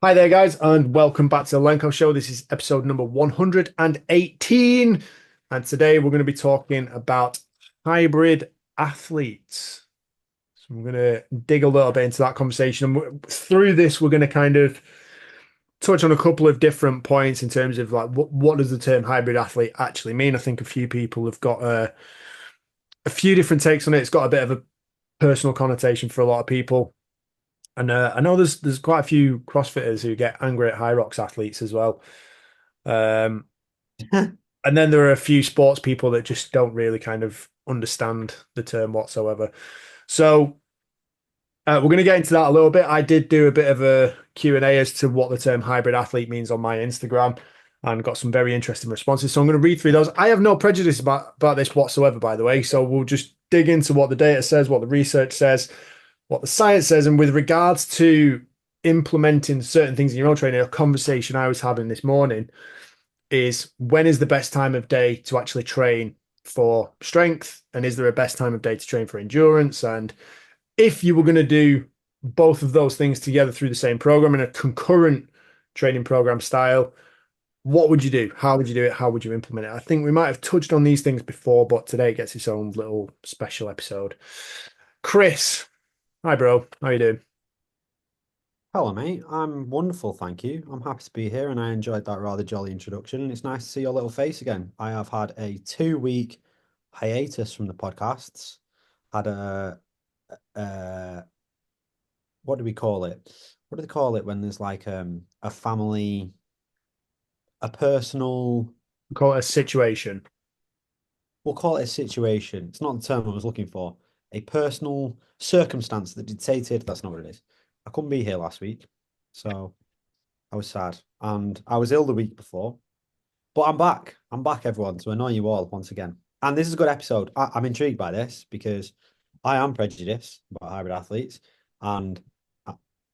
Hi there, guys, and welcome back to the Lenko Show. This is episode number 118. And today we're going to be talking about hybrid athletes. So we're going to dig a little bit into that conversation. And through this, we're going to kind of touch on a couple of different points in terms of like what does the term hybrid athlete actually mean? I think a few people have got a few different takes on it. It's got a bit of a personal connotation for a lot of people. And I know there's quite a few CrossFitters who get angry at High Rocks athletes as well. Um, and then there are a few sports people that just don't really kind of understand the term whatsoever. So we're going to get into that a little bit. I did do a bit of a Q&A as to what the term hybrid athlete means on my Instagram and got some very interesting responses. So I'm going to read through those. I have no prejudice about this whatsoever, by the way. So we'll just dig into what the data says, what the research says, what the science says. And with regards to implementing certain things in your own training, a conversation I was having this morning is when is the best time of day to actually train for strength? And is there a best time of day to train for endurance? And if you were going to do both of those things together through the same program in a concurrent training program style, what would you do? How would you do it? How would you implement it? I think we might have touched on these things before, but today it gets its own little special episode. Chris, hi, bro. How you doing? Hello, mate. I'm wonderful, thank you. I'm happy to be here and I enjoyed that rather jolly introduction. And it's nice to see your little face again. I have had a 2 week hiatus from the podcasts. Had uh what do we call it? What do they call it when there's like a family, a personal, Call it a situation. we'll call it a situation. It's not the term I was looking for. A personal circumstance that dictated, that's not what it is. I couldn't be here last week, so I was sad. And I was ill the week before. But I'm back. I'm back, everyone, to annoy you all once again. And this is a good episode. I'm intrigued by this because I am prejudiced about hybrid athletes. And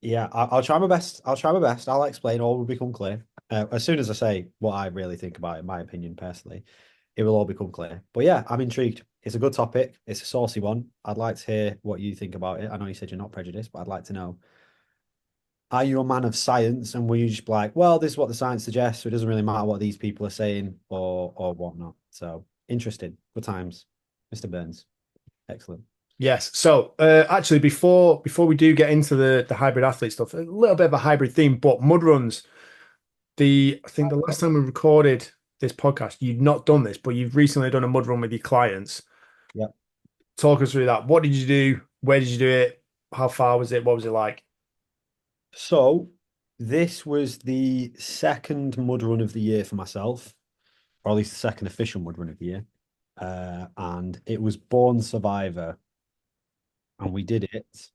yeah, I'll try my best. I'll try my best. I'll explain. All will become clear. As soon as I say what I really think about it, my opinion personally, it will all become clear. But yeah, I'm intrigued. It's a good topic. It's a saucy one. I'd like to hear what you think about it. I know you said you're not prejudiced, but I'd like to know, are you a man of science and will you just be like, well, this is what the science suggests, so it doesn't really matter what these people are saying or whatnot. So interesting. Good times, Mr. Burns. Excellent. Yes. So actually, before we do get into the hybrid athlete stuff, a little bit of a hybrid theme, but mud runs. The I think the last time we recorded this podcast, you'd not done this, but you've recently done a mud run with your clients. Yep. Talk us through that. What did you do? Where did you do it? How far was it? What was it like? So this was the second mud run of the year for myself, or at least the second official mud run of the year. And it was Born Survivor, and we did it.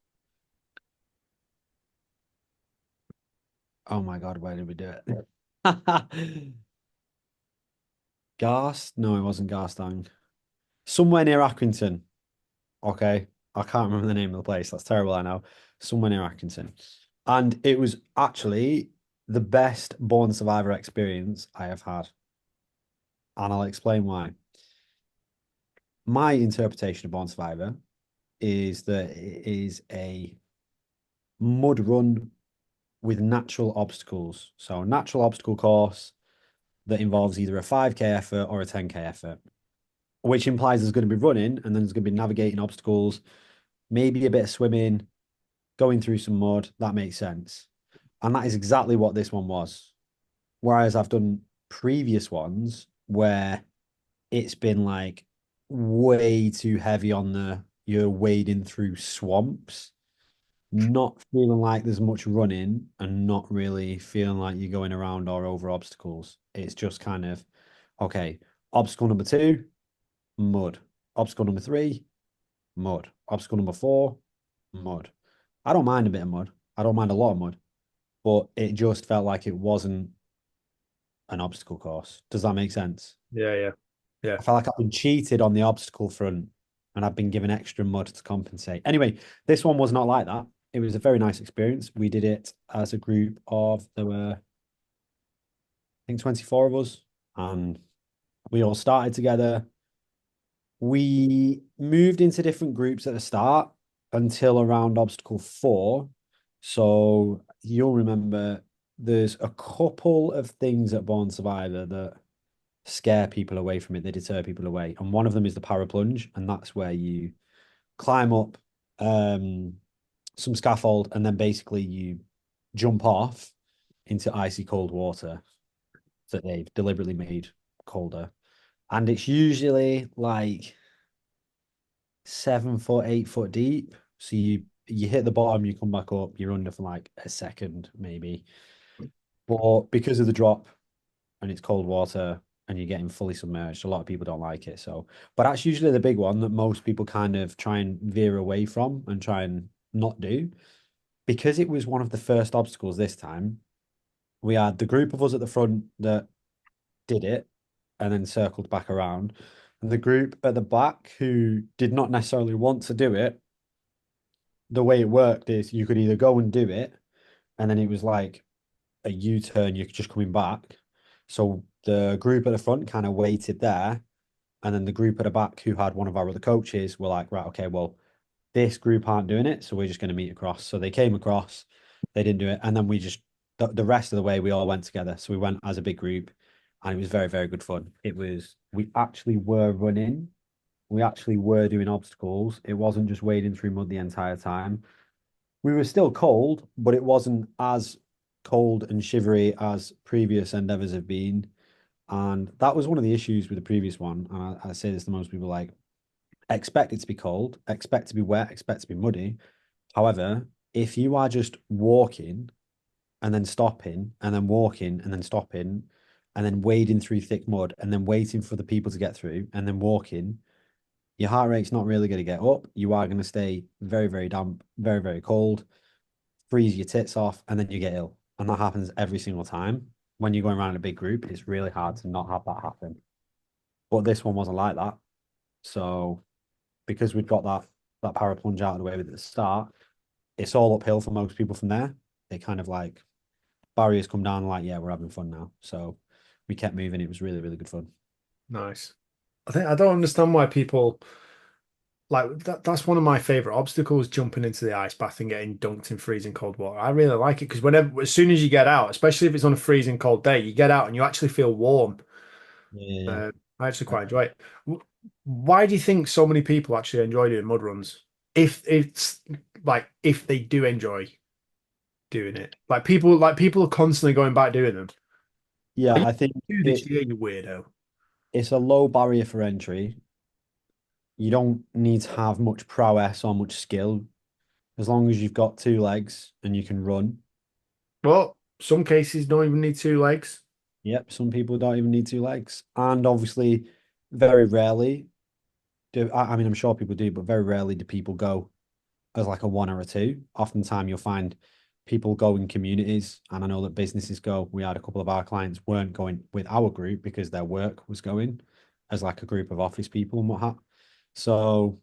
Oh my God, where did we do it? Garst? No, it wasn't Garstang. Somewhere near Accrington. Okay. I can't remember the name of the place. That's terrible, I know. Somewhere near Accrington. And it was actually the best Born Survivor experience I have had. And I'll explain why. My interpretation of Born Survivor is that it is a mud run with natural obstacles. So, a natural obstacle course that involves either a 5K effort or a 10K effort, which implies there's going to be running and then there's going to be navigating obstacles, maybe a bit of swimming, going through some mud. That makes sense. And that is exactly what this one was. Whereas I've done previous ones where it's been like way too heavy on the you're wading through swamps, not feeling like there's much running and not really feeling like you're going around or over obstacles. It's just kind of okay, obstacle number two, mud. Obstacle number three, mud. Obstacle number four, mud. I don't mind a bit of mud. I don't mind a lot of mud, but it just felt like it wasn't an obstacle course. Does that make sense? Yeah, yeah, yeah. I felt like I've been cheated on the obstacle front and I've been given extra mud to compensate. Anyway, this one was not like that. It was a very nice experience. We did it as a group of, there were, I think, 24 of us, and we all started together. We moved into different groups at the start until around obstacle four. So you'll remember there's a couple of things at Born Survivor that scare people away from it. They deter people away, and one of them is the para plunge, and that's where you climb up some scaffold, and then basically you jump off into icy cold water that they've deliberately made colder. And it's usually like 7 foot, 8 foot deep. So you hit the bottom, you come back up, you're under for like a second, maybe. But because of the drop and it's cold water and you're getting fully submerged, a lot of people don't like it. So, but that's usually the big one that most people kind of try and veer away from and try and not do. Because it was one of the first obstacles this time, we had the group of us at the front that did it and then circled back around. And the group at the back who did not necessarily want to do it, the way it worked is you could either go and do it, and then it was like a U-turn, you're just coming back. So the group at the front kind of waited there, and then the group at the back who had one of our other coaches were like, right, okay, well, this group aren't doing it, so we're just going to meet across. So they came across, they didn't do it, and then we just the rest of the way we all went together. So we went as a big group, and it was very, very good fun. It was we actually were running, we actually were doing obstacles. It wasn't just wading through mud the entire time. We were still cold, but it wasn't as cold and shivery as previous endeavors have been. And that was one of the issues with the previous one. And I say this to most people like, expect it to be cold, expect to be wet, expect to be muddy. However, if you are just walking and then stopping and then walking and then stopping and then wading through thick mud and then waiting for the people to get through and then walking, your heart rate's not really going to get up. You are going to stay very, very damp, very, very cold, freeze your tits off, and then you get ill. And that happens every single time. When you're going around in a big group, it's really hard to not have that happen. But this one wasn't like that. So because we'd got that power plunge out of the way with at the start, it's all uphill for most people from there. They kind of like barriers come down, like, yeah, we're having fun now. So we kept moving. It was really, really good fun. Nice. I think I don't understand why people like that. That's one of my favorite obstacles, jumping into the ice bath and getting dunked in freezing cold water. I really like it because whenever, as soon as you get out, especially if it's on a freezing cold day, you get out and you actually feel warm. Yeah. I actually quite enjoy it. Why do you think so many people actually enjoy doing mud runs? If it's like if they do enjoy doing it, like people are constantly going back doing them. Yeah, Like, I think you do this year, you weirdo. it's a low barrier for entry. You don't need to have much prowess or much skill as long as you've got two legs and you can run. Well, some cases don't even need two legs. Yep, some people don't even need two legs. And obviously, very rarely do I mean, I'm sure people do, but very rarely do people go as like a one or a two. Oftentimes you'll find people go in communities, and I know that businesses go. We had a couple of our clients weren't going with our group because their work was going as like a group of office people and what have. So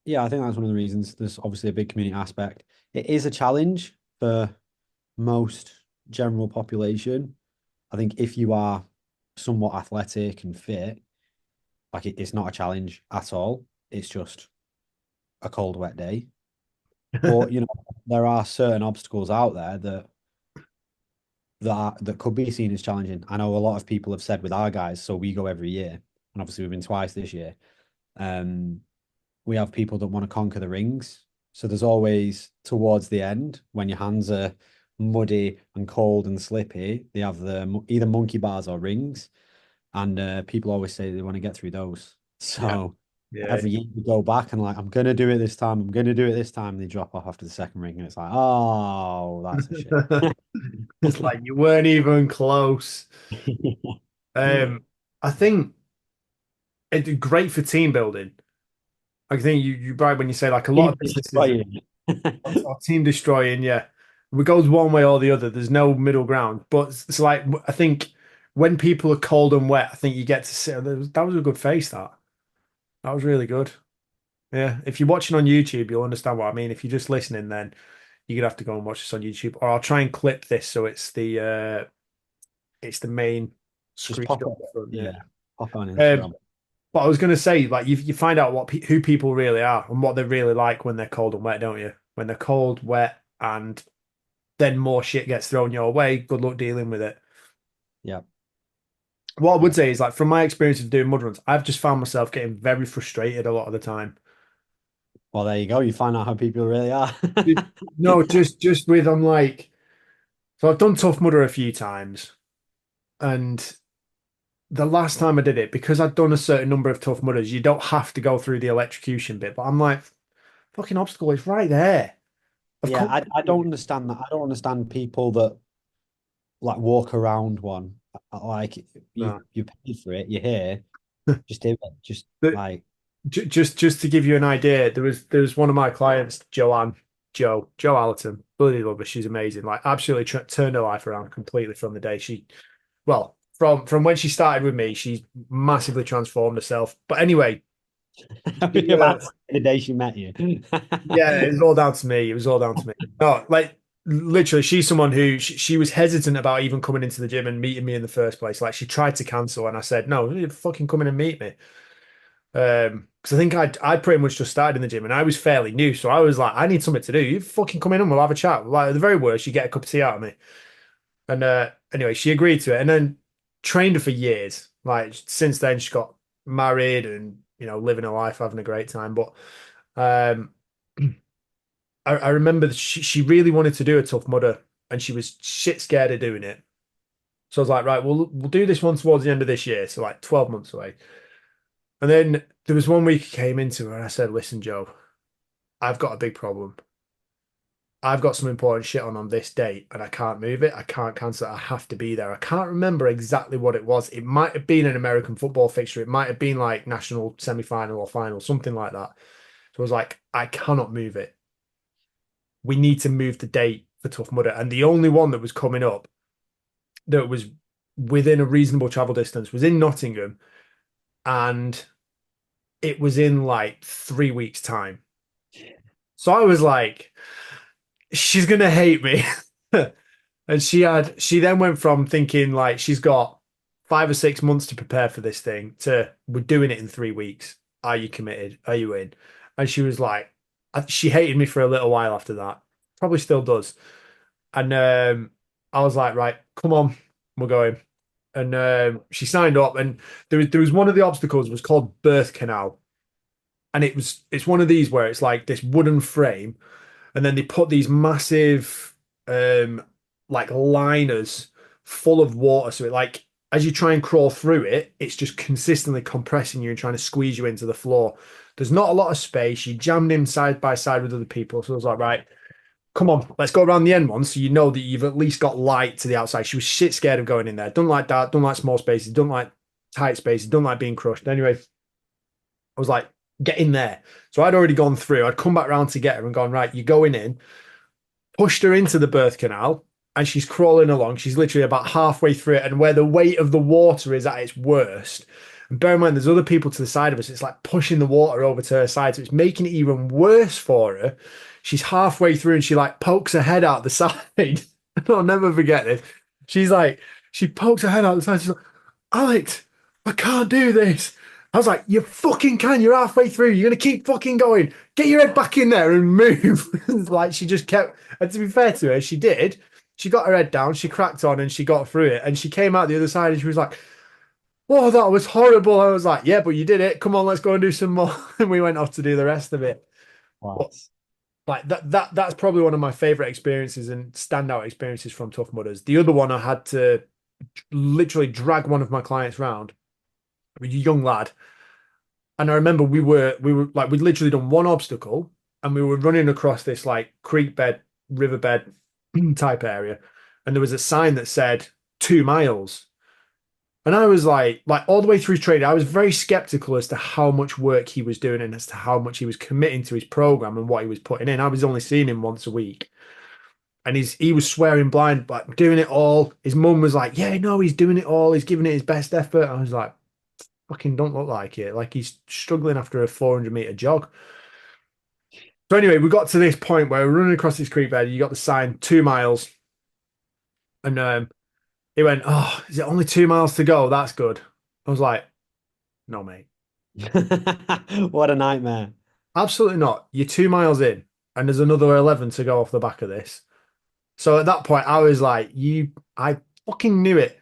yeah, I think that's one of the reasons. There's obviously a big community aspect. It is a challenge for most general population. I think if you are somewhat athletic and fit, like it's not a challenge at all. It's just a cold, wet day. But there are certain obstacles out there that could be seen as challenging. I know a lot of people have said with our guys, so we go every year, and obviously we've been twice this year. Um, we have people that want to conquer the rings. So there's always towards the end when your hands are muddy and cold and slippy, they have either monkey bars or rings, and people always say they want to get through those. Yeah, So yeah. every year you go back and like, I'm gonna do it this time. I'm gonna do it this time. And they drop off after the second ring, and it's like, oh, that's a shame. It's like you weren't even close. I think it's great for team building. I think you're right when you say like a lot Keep of businesses destroying. are team destroying. Yeah, it goes one way or the other. There's no middle ground. But it's like I think when people are cold and wet, I think you get to see that was a good face. That was really good. Yeah, if you're watching on YouTube, you'll understand what I mean. If you're just listening, then you're gonna have to go and watch this on YouTube, or I'll try and clip this so it's the main Just screen pop shot it. at the front. Yeah. Yeah, pop it on Um, Instagram. but I was gonna say, like, you find out who people really are and what they really like when they're cold and wet, don't you? When they're cold, wet, and then more shit gets thrown your way. Good luck dealing with it. Yeah. What I would Yeah. say is like from my experience of doing mud runs, I've just found myself getting very frustrated a lot of the time. Well, there you go. You find out how people really are. No, just with I'm like, so I've done Tough Mudder a few times, and the last time I did it, because I'd done a certain number of Tough Mudders, you don't have to go through the electrocution bit. But I'm like, fucking obstacle is right there. Of Yeah, course. I don't understand that. I don't understand people that like walk around one. Like No. you paid for it, you're here, just do it. Just But like just to give you an idea, there was one of my clients, Joe Allerton, bloody love her. She's amazing. Like absolutely turned her life around completely from the day she, well, from when she started with me, she's massively transformed herself. But anyway, she, about the day she met you. yeah, it was all down to me. It was all down to me. No, like literally, she's someone who she was hesitant about even coming into the gym and meeting me in the first place. Like she tried to cancel, and I said, "No, you fucking come in and meet me." Because I think I'd pretty much just started in the gym, and I was fairly new, so I was like, "I need something to do. You fucking come in and we'll have a chat." Like at the very worst, you get a cup of tea out of me. And anyway, she agreed to it, and then trained her for years. Like since then, she got married and living her life, having a great time. But um. I remember that she really wanted to do a Tough Mudder and she was shit scared of doing it. So I was like, right, we'll do this one towards the end of this year, so like 12 months away. And then there was one week I came into her and I said, listen, Joe, I've got a big problem. I've got some important shit on this date and I can't move it. I can't cancel it. I have to be there. I can't remember exactly what it was. It might have been an American football fixture. It might have been like national semi-final or final, something like that. So I was like, I cannot move it. We need to move the date for Tough Mudder. And the only one that was coming up that was within a reasonable travel distance was in Nottingham. And it was in like 3 weeks' time. So I was like, she's gonna hate me. And she then went from thinking like she's got 5 or 6 months to prepare for this thing to we're doing it in 3 weeks. Are you committed? Are you in? And she was like, she hated me for a little while after that. Probably still does. And I was like, right, come on, we're going. And she signed up, and there was one of the obstacles was called birth canal, and it's one of these where it's like this wooden frame, and then they put these massive um like liners full of water, so it like as you try and crawl through it, it's just consistently compressing you and trying to squeeze you into the floor. There's not a lot of space. You jammed in side by side with other people, so I was like, right, come on, let's go around the end one so you know that you've at least got light to the outside. She was shit scared of going in there. Don't like that. Don't like small spaces. Don't like tight spaces. Don't like being crushed. Anyway, I was like, get in there. So I'd already gone through. I'd come back round to get her and gone, right, you're going in, pushed her into the birth canal, and she's crawling along. She's literally about halfway through it, and where the weight of the water is at its worst. And bear in mind, there's other people to the side of us. It's like pushing the water over to her side, so it's making it even worse for her. She's halfway through, and she like pokes her head out the side. I'll never forget this. She's like, she pokes her head out the side. She's like, Alex, I can't do this. I was like, you fucking can. You're halfway through. You're gonna keep fucking going. Get your head back in there and move. Like she just kept. And to be fair to her, she did. She got her head down. She cracked on and she got through it. And she came out the other side and she was like, "Oh, that was horrible." I was like, "Yeah, but you did it. Come on, let's go and do some more." And we went off to do the rest of it. But Class. like that's probably one of my favorite experiences and standout experiences from Tough Mudders. The other one I had to literally drag one of my clients round, a young lad. And I remember we were like we'd literally done one obstacle and we were running across this like creek bed, riverbed type area, and there was a sign that said 2 miles. And I was like all the way through training, I was very skeptical as to how much work he was doing and as to how much he was committing to his program and what he was putting in. I was only seeing him once a week. And he was swearing blind, but doing it all. His mum was like, yeah, no, he's doing it all. He's giving it his best effort. I was like, fucking don't look like it. Like he's struggling after a 400-meter jog. So anyway, we got to this point where we're running across this creek bed. You got the sign 2 miles, and he went, "Oh, is it only 2 miles to go? That's good." I was like, "No, mate, What a nightmare. absolutely not. You're 2 miles in, and there's another 11 to go off the back of this. So at that point, I was like, I fucking knew it.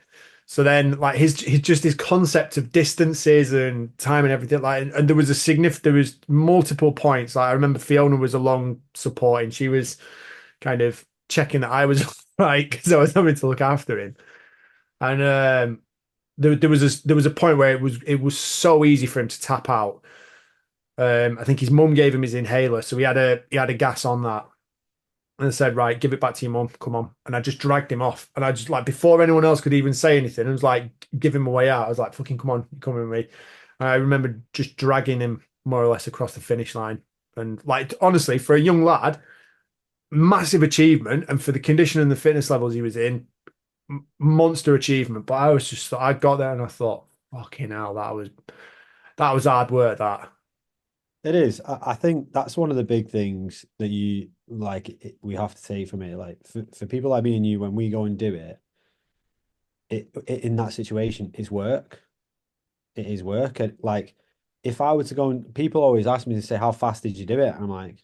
So then, like his just his concept of distances and time and everything, like, and there was a there was multiple points. Like I remember Fiona was along supporting. She was kind of checking that I was right because I was having to look after him. And there was a point where it was so easy for him to tap out. I think his mum gave him his inhaler, so he had a gas on that. And I said, right, give it back to your mum. Come on. And I just dragged him off. And I just like before anyone else could even say anything, I was like, give him a way out. I was like, fucking come on, you're coming with me. And I remember just dragging him more or less across the finish line. And like honestly, for a young lad, massive achievement. And for the condition and the fitness levels he was in, monster achievement. But I was just I got there and I thought, fucking hell, that was hard work, that. It is. I think that's one of the big things that we have to take from it. Like for people like me and you, when we go and do it, it in that situation is work. It is work. And like if I were to go and people always ask me to say, how fast did you do it? And I'm like,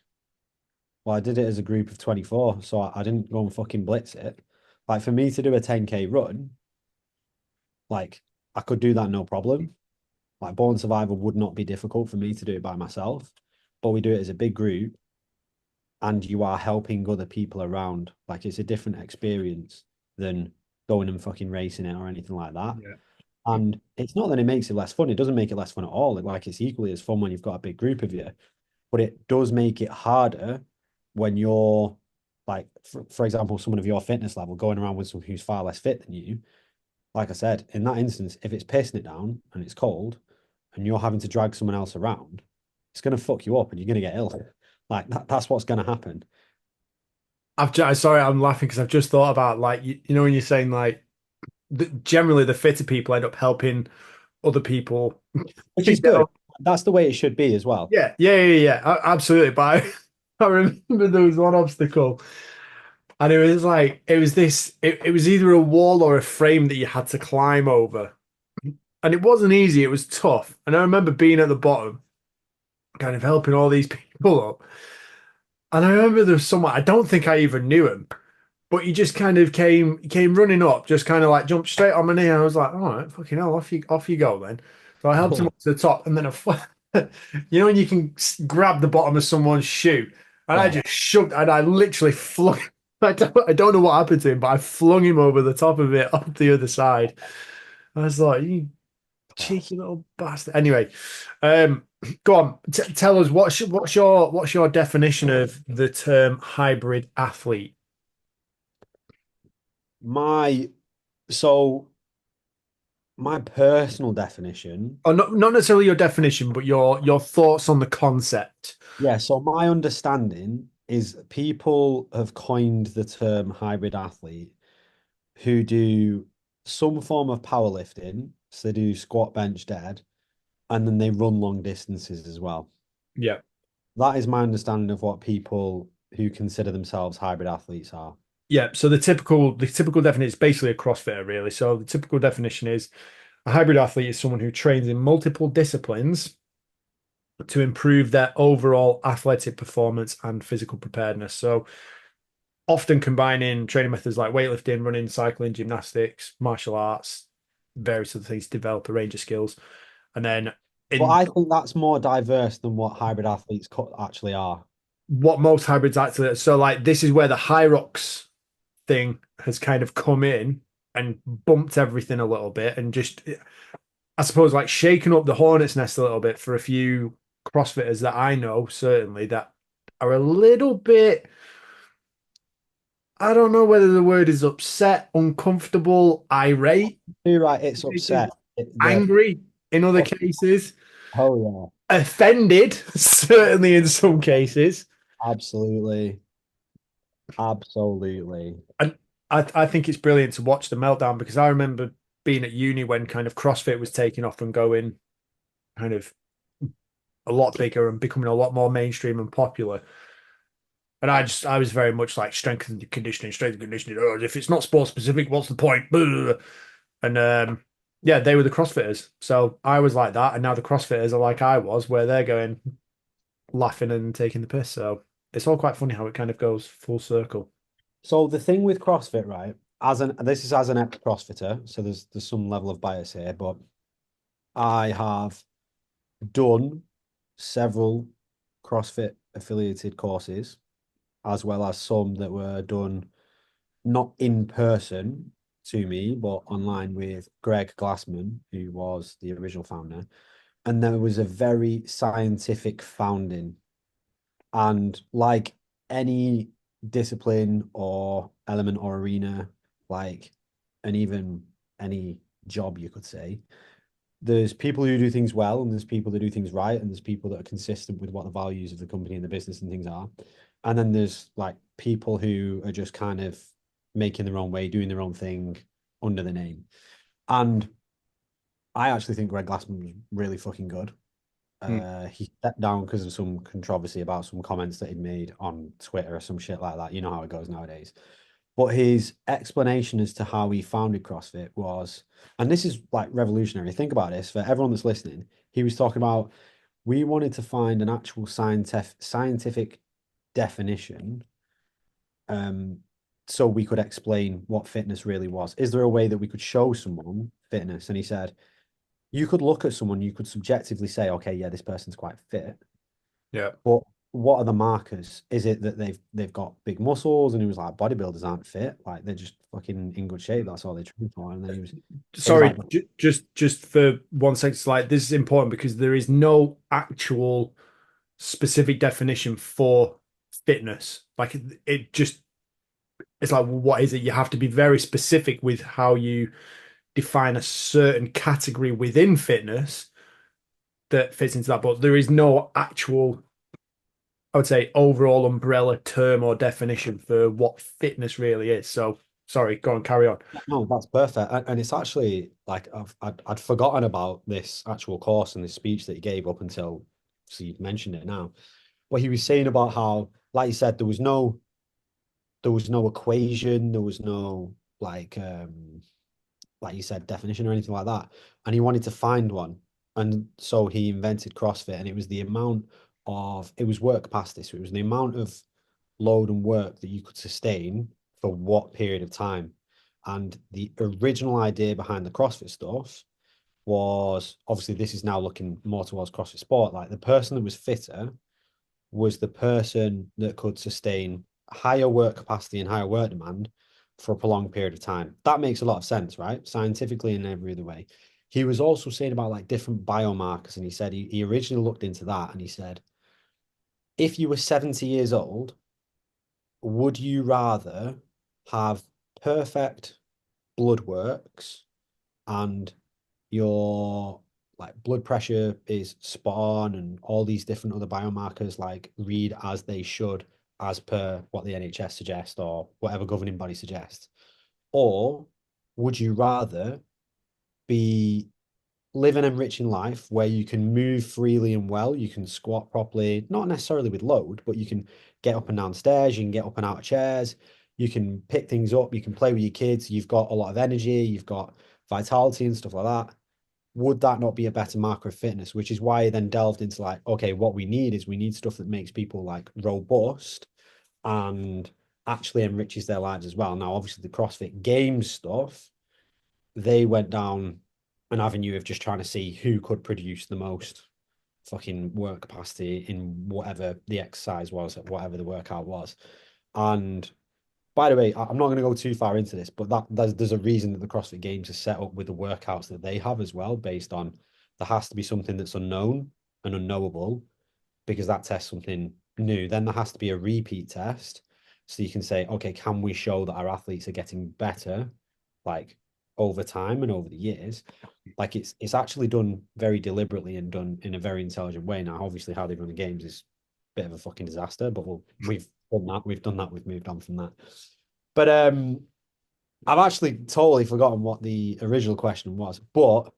well, I did it as a group of 24, so I didn't go and fucking blitz it. Like for me to do a 10K run, like I could do that no problem. Like Born Survivor would not be difficult for me to do it by myself, but we do it as a big group and you are helping other people around. Like it's a different experience than going and fucking racing it or anything like that. Yeah. And it's not that it makes it less fun. It doesn't make it less fun at all. Like it's equally as fun when you've got a big group of you, but it does make it harder when you're like, for example, someone of your fitness level going around with someone who's far less fit than you. Like I said, in that instance, if it's pissing it down and it's cold and you're having to drag someone else around, it's going to fuck you up and you're going to get ill. Like that's what's going to happen. Sorry, I'm laughing because I've just thought about like when you're saying like generally the fitter people end up helping other people. Which is Get good. up. That's the way it should be as well. Yeah, yeah, yeah, yeah, absolutely. But I remember there was one obstacle, and it was like it was either a wall or a frame that you had to climb over, and it wasn't easy. It was tough, and I remember being at the bottom, kind of helping all these people up. And I remember there was someone I don't think I even knew him, but he just kind of came running up, just kind of like jumped straight on my knee. And I was like, all right, fucking hell, off you go then. So I helped him up to the top, and then when you can grab the bottom of someone's shoe, and I Yeah. just shoved, and I literally flung. I don't know what happened to him, but I flung him over the top of it up the other side. I was like, you Class. cheeky little bastard. Anyway, um, go on, tell us what's your definition of the term hybrid athlete? My so my personal definition, Or not necessarily your definition, but your thoughts on the concept. yeah, so my understanding is people have coined the term hybrid athlete who do some form of powerlifting. So they do squat, bench, dead, and then they run long distances as well. Yeah. That is my understanding of what people who consider themselves hybrid athletes are. Yeah. So the typical definition is basically a CrossFitter, really. So the typical definition is a hybrid athlete is someone who trains in multiple disciplines to improve their overall athletic performance and physical preparedness. So often combining training methods like weightlifting, running, cycling, gymnastics, martial arts, various other things to develop a range of skills. And then But in I think that's more diverse than what hybrid athletes actually are. what most hybrids actually, so like this is where the Hyrox thing has kind of come in and bumped everything a little bit and just, I suppose, like shaken up the hornet's nest a little bit for a few CrossFitters that I know, certainly, that are a little bit, I don't know whether the word is upset, uncomfortable, irate, You're right, it's upset. angry in other cases, Oh offended, certainly in some cases. yeah, absolutely. Absolutely. And I think it's brilliant to watch the meltdown because I remember being at uni when kind of CrossFit was taking off and going kind of a lot bigger and becoming a lot more mainstream and popular. And I was very much like strength and conditioning. Oh, if it's not sport specific, what's the point? And yeah, they were the CrossFitters. So I was like that, and now the CrossFitters are like I was, where they're going laughing and taking the piss. So it's all quite funny how it kind of goes full circle. So the thing with CrossFit, right? This is as an ex-CrossFitter, so there's some level of bias here, but I have done several CrossFit affiliated courses, as well as some that were done not in person to me, but online with Greg Glassman, who was the original founder. And there was a very scientific founding. And like any discipline or element or arena, like, and even any job, you could say, there's people who do things well and there's people that do things right and there's people that are consistent with what the values of the company and the business and things are. And then there's like people who are just kind of making their own way, doing their own thing under the name. And I actually think Greg Glassman was really fucking good. Mm. He stepped down because of some controversy about some comments that he'd made on Twitter or some shit like that. You know how it goes nowadays. But his explanation as to how he founded CrossFit was, and this is like revolutionary. Think about this for everyone that's listening. He was talking about we wanted to find an actual scientific definition, um, so we could explain what fitness really was. Is there a way that we could show someone fitness? And he said, you could look at someone, you could subjectively say, okay, yeah, this person's quite fit. Yeah. But what are the markers? Is it that they've got big muscles? And he was like, bodybuilders aren't fit, like they're just fucking in good shape. That's all they train for. And then he was like, Sorry, just for 1 second, like this is important because there is no actual specific definition for fitness. Like it just it's like, well, what is it? You have to be very specific with how you define a certain category within fitness that fits into that. But there is no actual, I would say, overall umbrella term or definition for what fitness really is. So sorry, go on, carry on. no, that's perfect. And it's actually like I'd forgotten about this actual course and this speech that he gave up until so you've mentioned it now. But he was saying about how, like you said, there was no equation, there was no like you said, definition or anything like that. And he wanted to find one. And so he invented CrossFit, and it was the amount it was work capacity. So it was the amount of load and work that you could sustain for what period of time. And the original idea behind the CrossFit stuff was obviously this is now looking more towards CrossFit sport. Like the person that was fitter was the person that could sustain higher work capacity and higher work demand for a prolonged period of time. That makes a lot of sense, right? Scientifically and every other way. He was also saying about like different biomarkers, and he said he originally looked into that and he said, if you were 70 years old, would you rather have perfect blood works and your like blood pressure is spot on and all these different other biomarkers like read as they should as per what the NHS suggests or whatever governing body suggests? Or would you rather be live an enriching life where you can move freely and well, you can squat properly, not necessarily with load, but you can get up and down stairs, you can get up and out of chairs, you can pick things up, you can play with your kids, you've got a lot of energy, you've got vitality and stuff like that. Would that not be a better marker of fitness? Which is why I then delved into like, okay, what we need is we need stuff that makes people like robust and actually enriches their lives as well. Now, obviously, the CrossFit Games stuff, they went down an avenue of just trying to see who could produce the most fucking work capacity in whatever the exercise was, whatever the workout was. And by the way, I'm not going to go too far into this, but there's a reason that the CrossFit Games is set up with the workouts that they have as well, based on there has to be something that's unknown and unknowable because that tests something new. Then there has to be a repeat test. So you can say, okay, can we show that our athletes are getting better, like over time and over the years? Like it's actually done very deliberately and done in a very intelligent way. Now, obviously, how they run the games is a bit of a fucking disaster, but we've done that. We've done that. We've moved on from that. But I've actually totally forgotten what the original question was, but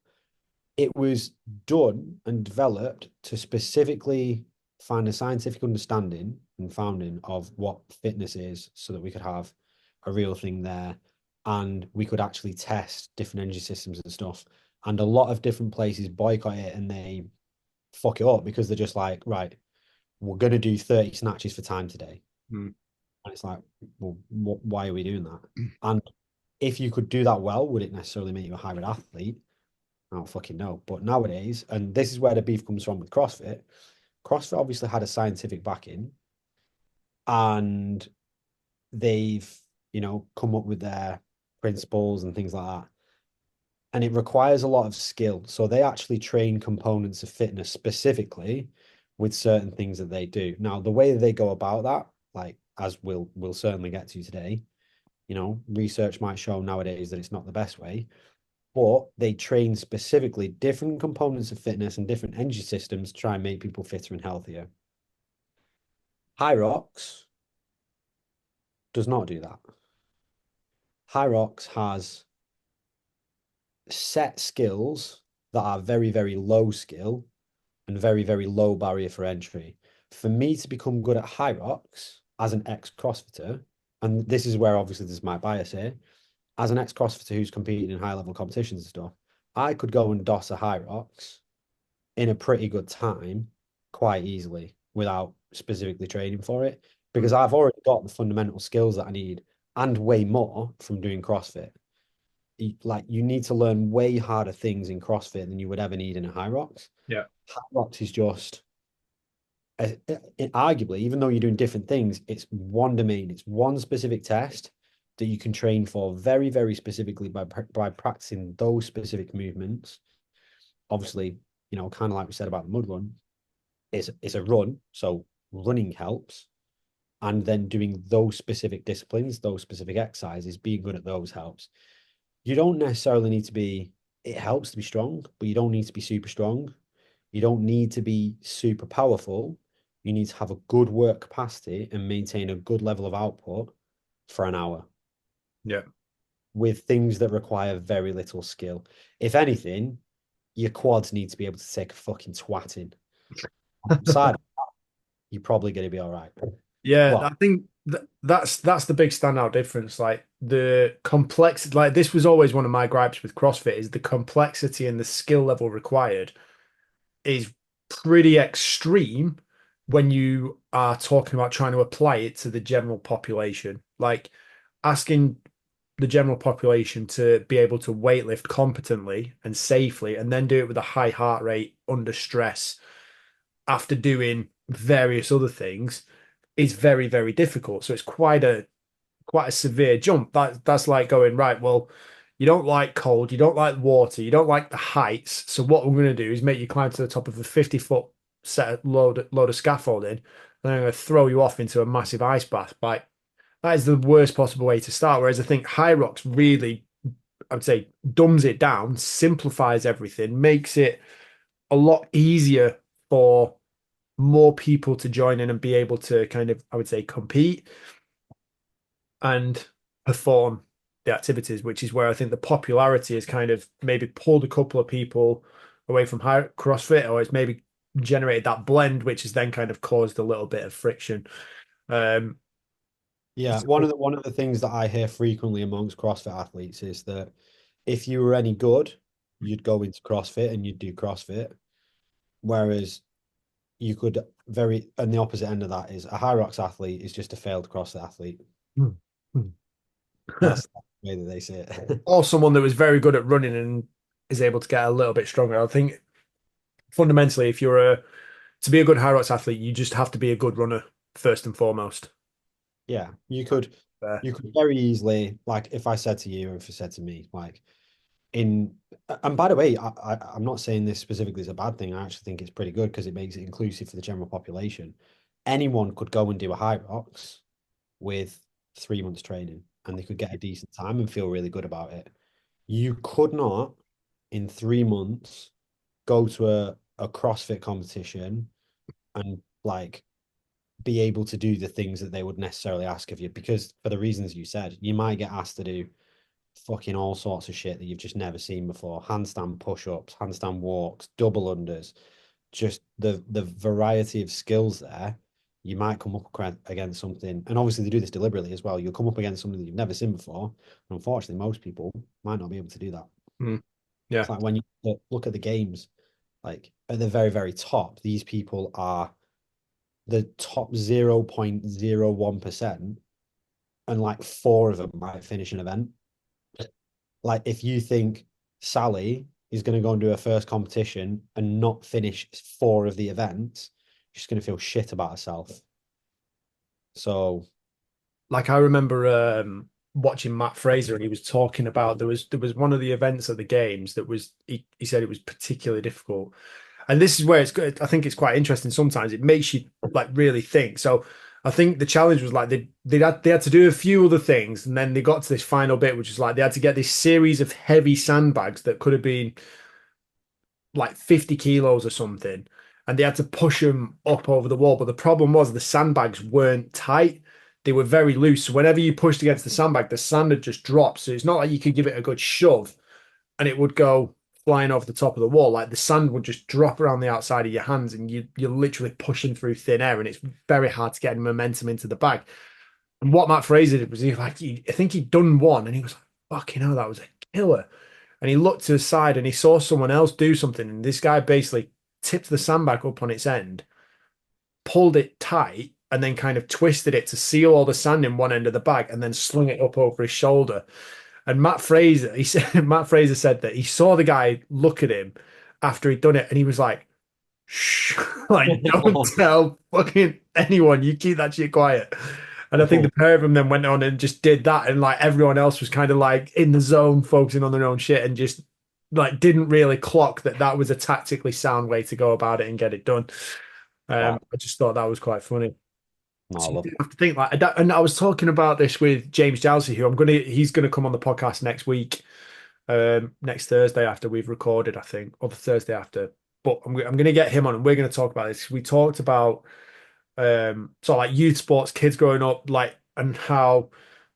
it was done and developed to specifically find a scientific understanding and founding of what fitness is so that we could have a real thing there and we could actually test different energy systems and stuff. And a lot of different places boycott it and they fuck it up because they're just like, right, we're going to do 30 snatches for time today. Mm. And it's like, well, why are we doing that? And if you could do that well, would it necessarily make you a hybrid athlete? I don't fucking know. But nowadays, and this is where the beef comes from with CrossFit. CrossFit obviously had a scientific backing, and they've, come up with their principles and things like that. And it requires a lot of skill. So they actually train components of fitness specifically with certain things that they do. Now, the way that they go about that, like as we'll certainly get to today, research might show nowadays that it's not the best way, but they train specifically different components of fitness and different energy systems to try and make people fitter and healthier. High Rocks does not do that. High Rocks has set skills that are very, very low skill and very, very low barrier for entry. For me to become good at High Rocks as an ex-CrossFitter, and this is where obviously this is my bias here, as an ex-CrossFitter who's competing in high level competitions and stuff, I could go and DOS a High Rocks in a pretty good time quite easily without specifically training for it because I've already got the fundamental skills that I need and way more from doing CrossFit. You need to learn way harder things in CrossFit than you would ever need in a High Rocks. Yeah. High Rocks is just arguably, even though you're doing different things, it's one domain, it's one specific test that you can train for very, very specifically by practicing those specific movements. Obviously, kind of like we said about the mud run, it's a run, so running helps, and then doing those specific disciplines, those specific exercises, being good at those helps. You don't necessarily need to be. It helps to be strong, but you don't need to be super strong. You don't need to be super powerful. You need to have a good work capacity and maintain a good level of output for an hour Yeah. with things that require very little skill. If anything, your quads need to be able to take a fucking twatting. Side, you're probably going to be all right. Yeah, But I think that's the big standout difference. Like the complexity, like this was always one of my gripes with CrossFit is the complexity and the skill level required is pretty extreme when you are talking about trying to apply it to the general population. Like asking the general population to be able to weightlift competently and safely and then do it with a high heart rate under stress after doing various other things is very, very difficult. So it's quite a severe jump. That's like going, right, well, you don't like cold, you don't like water, you don't like the heights. So what we're going to do is make you climb to the top of a 50-foot load of scaffolding, and I'm going to throw you off into a massive ice bath. Like that is the worst possible way to start. Whereas I think High Rocks really, I would say, dumbs it down, simplifies everything, makes it a lot easier for more people to join in and be able to kind of, I would say, compete and perform the activities, which is where I think the popularity has kind of maybe pulled a couple of people away from high CrossFit, or it's maybe generated that blend, which has then kind of caused a little bit of friction. Um, yeah, one so, of the things that I hear frequently amongst CrossFit athletes is that if you were any good, you'd go into CrossFit and you'd do CrossFit. Whereas you could and the opposite end of that is a High Rocks athlete is just a failed CrossFit athlete. That's the way that they say it. or someone that was very good at running and is able to get a little bit stronger. I think fundamentally, if you're to be a good high rocks athlete, you just have to be a good runner first and foremost. Yeah, Uh, you could very easily, like if I said to you or if you said to me, like in and by the way, I'm not saying this specifically is a bad thing. I actually think it's pretty good because it makes it inclusive for the general population. Anyone could go and do a High Rocks with 3 months training and they could get a decent time and feel really good about it. You could not in 3 months go to a CrossFit competition and like be able to do the things that they would necessarily ask of you because for the reasons you said, you might get asked to do fucking all sorts of shit that you've just never seen before. Handstand push-ups, handstand walks, double unders, just the variety of skills there. You might come up against something, and obviously they do this deliberately as well. You'll come up against something that you've never seen before. And unfortunately, most people might not be able to do that. yeah. It's like when you look at the games, like at the very, very top, these people are the top 0.01%, and like four of them might finish an event. Like if you think Sally is going to go and do her first competition and not finish four of the events, she's going to feel shit about herself. So, Like I remember watching Matt Fraser, and he was talking about there was one of the events at the games that was he said it was particularly difficult. And this is where it's good. I think it's quite interesting. Sometimes it makes you like really think. So I think the challenge was like they had to do a few other things, and then they got to this final bit, which is like they had to get this series of heavy sandbags that could have been like 50 kilos or something, and they had to push them up over the wall. But the problem was the sandbags weren't tight. They were very loose. So whenever you pushed against the sandbag, the sand had just dropped. So it's not like you could give it a good shove and it would go flying off the top of the wall. Like the sand would just drop around the outside of your hands, and you're literally pushing through thin air, and it's very hard to get any momentum into the bag. And what Matt Fraser did was I think he'd done one, and he was like, "Fucking hell, that was a killer." And he looked to the side and he saw someone else do something, and this guy basically tipped the sandbag up on its end, pulled it tight, and then kind of twisted it to seal all the sand in one end of the bag, and then slung it up over his shoulder. And he said Matt Fraser said that he saw the guy look at him after he'd done it, and he was like, "Shh, like don't tell fucking anyone. You keep that shit quiet." And I think the pair of them then went on and just did that, and like everyone else was kind of like in the zone, focusing on their own shit, and just like didn't really clock that that was a tactically sound way to go about it and get it done. wow, I just thought that was quite funny. no, I So you love do it. have to think like, and I was talking about this with James Jalsey, who he's gonna come on the podcast next week, next Thursday after we've recorded, I think, or the Thursday after. But I'm going to get him on, and we're going to talk about this. We talked about so like youth sports, kids growing up, like and how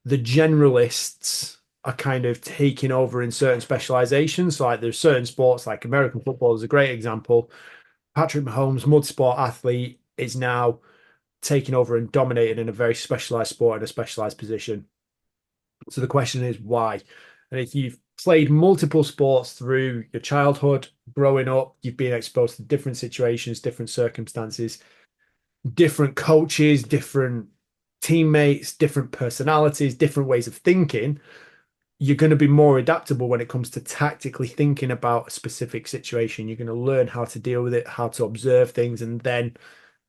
the generalists are kind of taking over in certain specializations. So like there's certain sports, like American football is a great example. Patrick Mahomes, mud sport athlete, is now taking over and dominating in a very specialized sport and a specialized position. So the question is why? And if you've played multiple sports through your childhood, growing up, you've been exposed to different situations, different circumstances, different coaches, different teammates, different personalities, different ways of thinking, you're going to be more adaptable when it comes to tactically thinking about a specific situation. You're going to learn how to deal with it, how to observe things, and then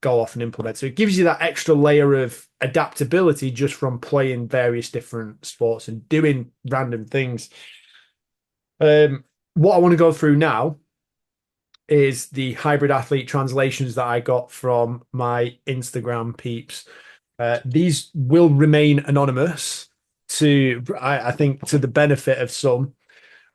go off and implement. So it gives you that extra layer of adaptability just from playing various different sports and doing random things. What I want to go through now is the hybrid athlete translations that I got from my Instagram peeps. These will remain anonymous I think, to the benefit of some.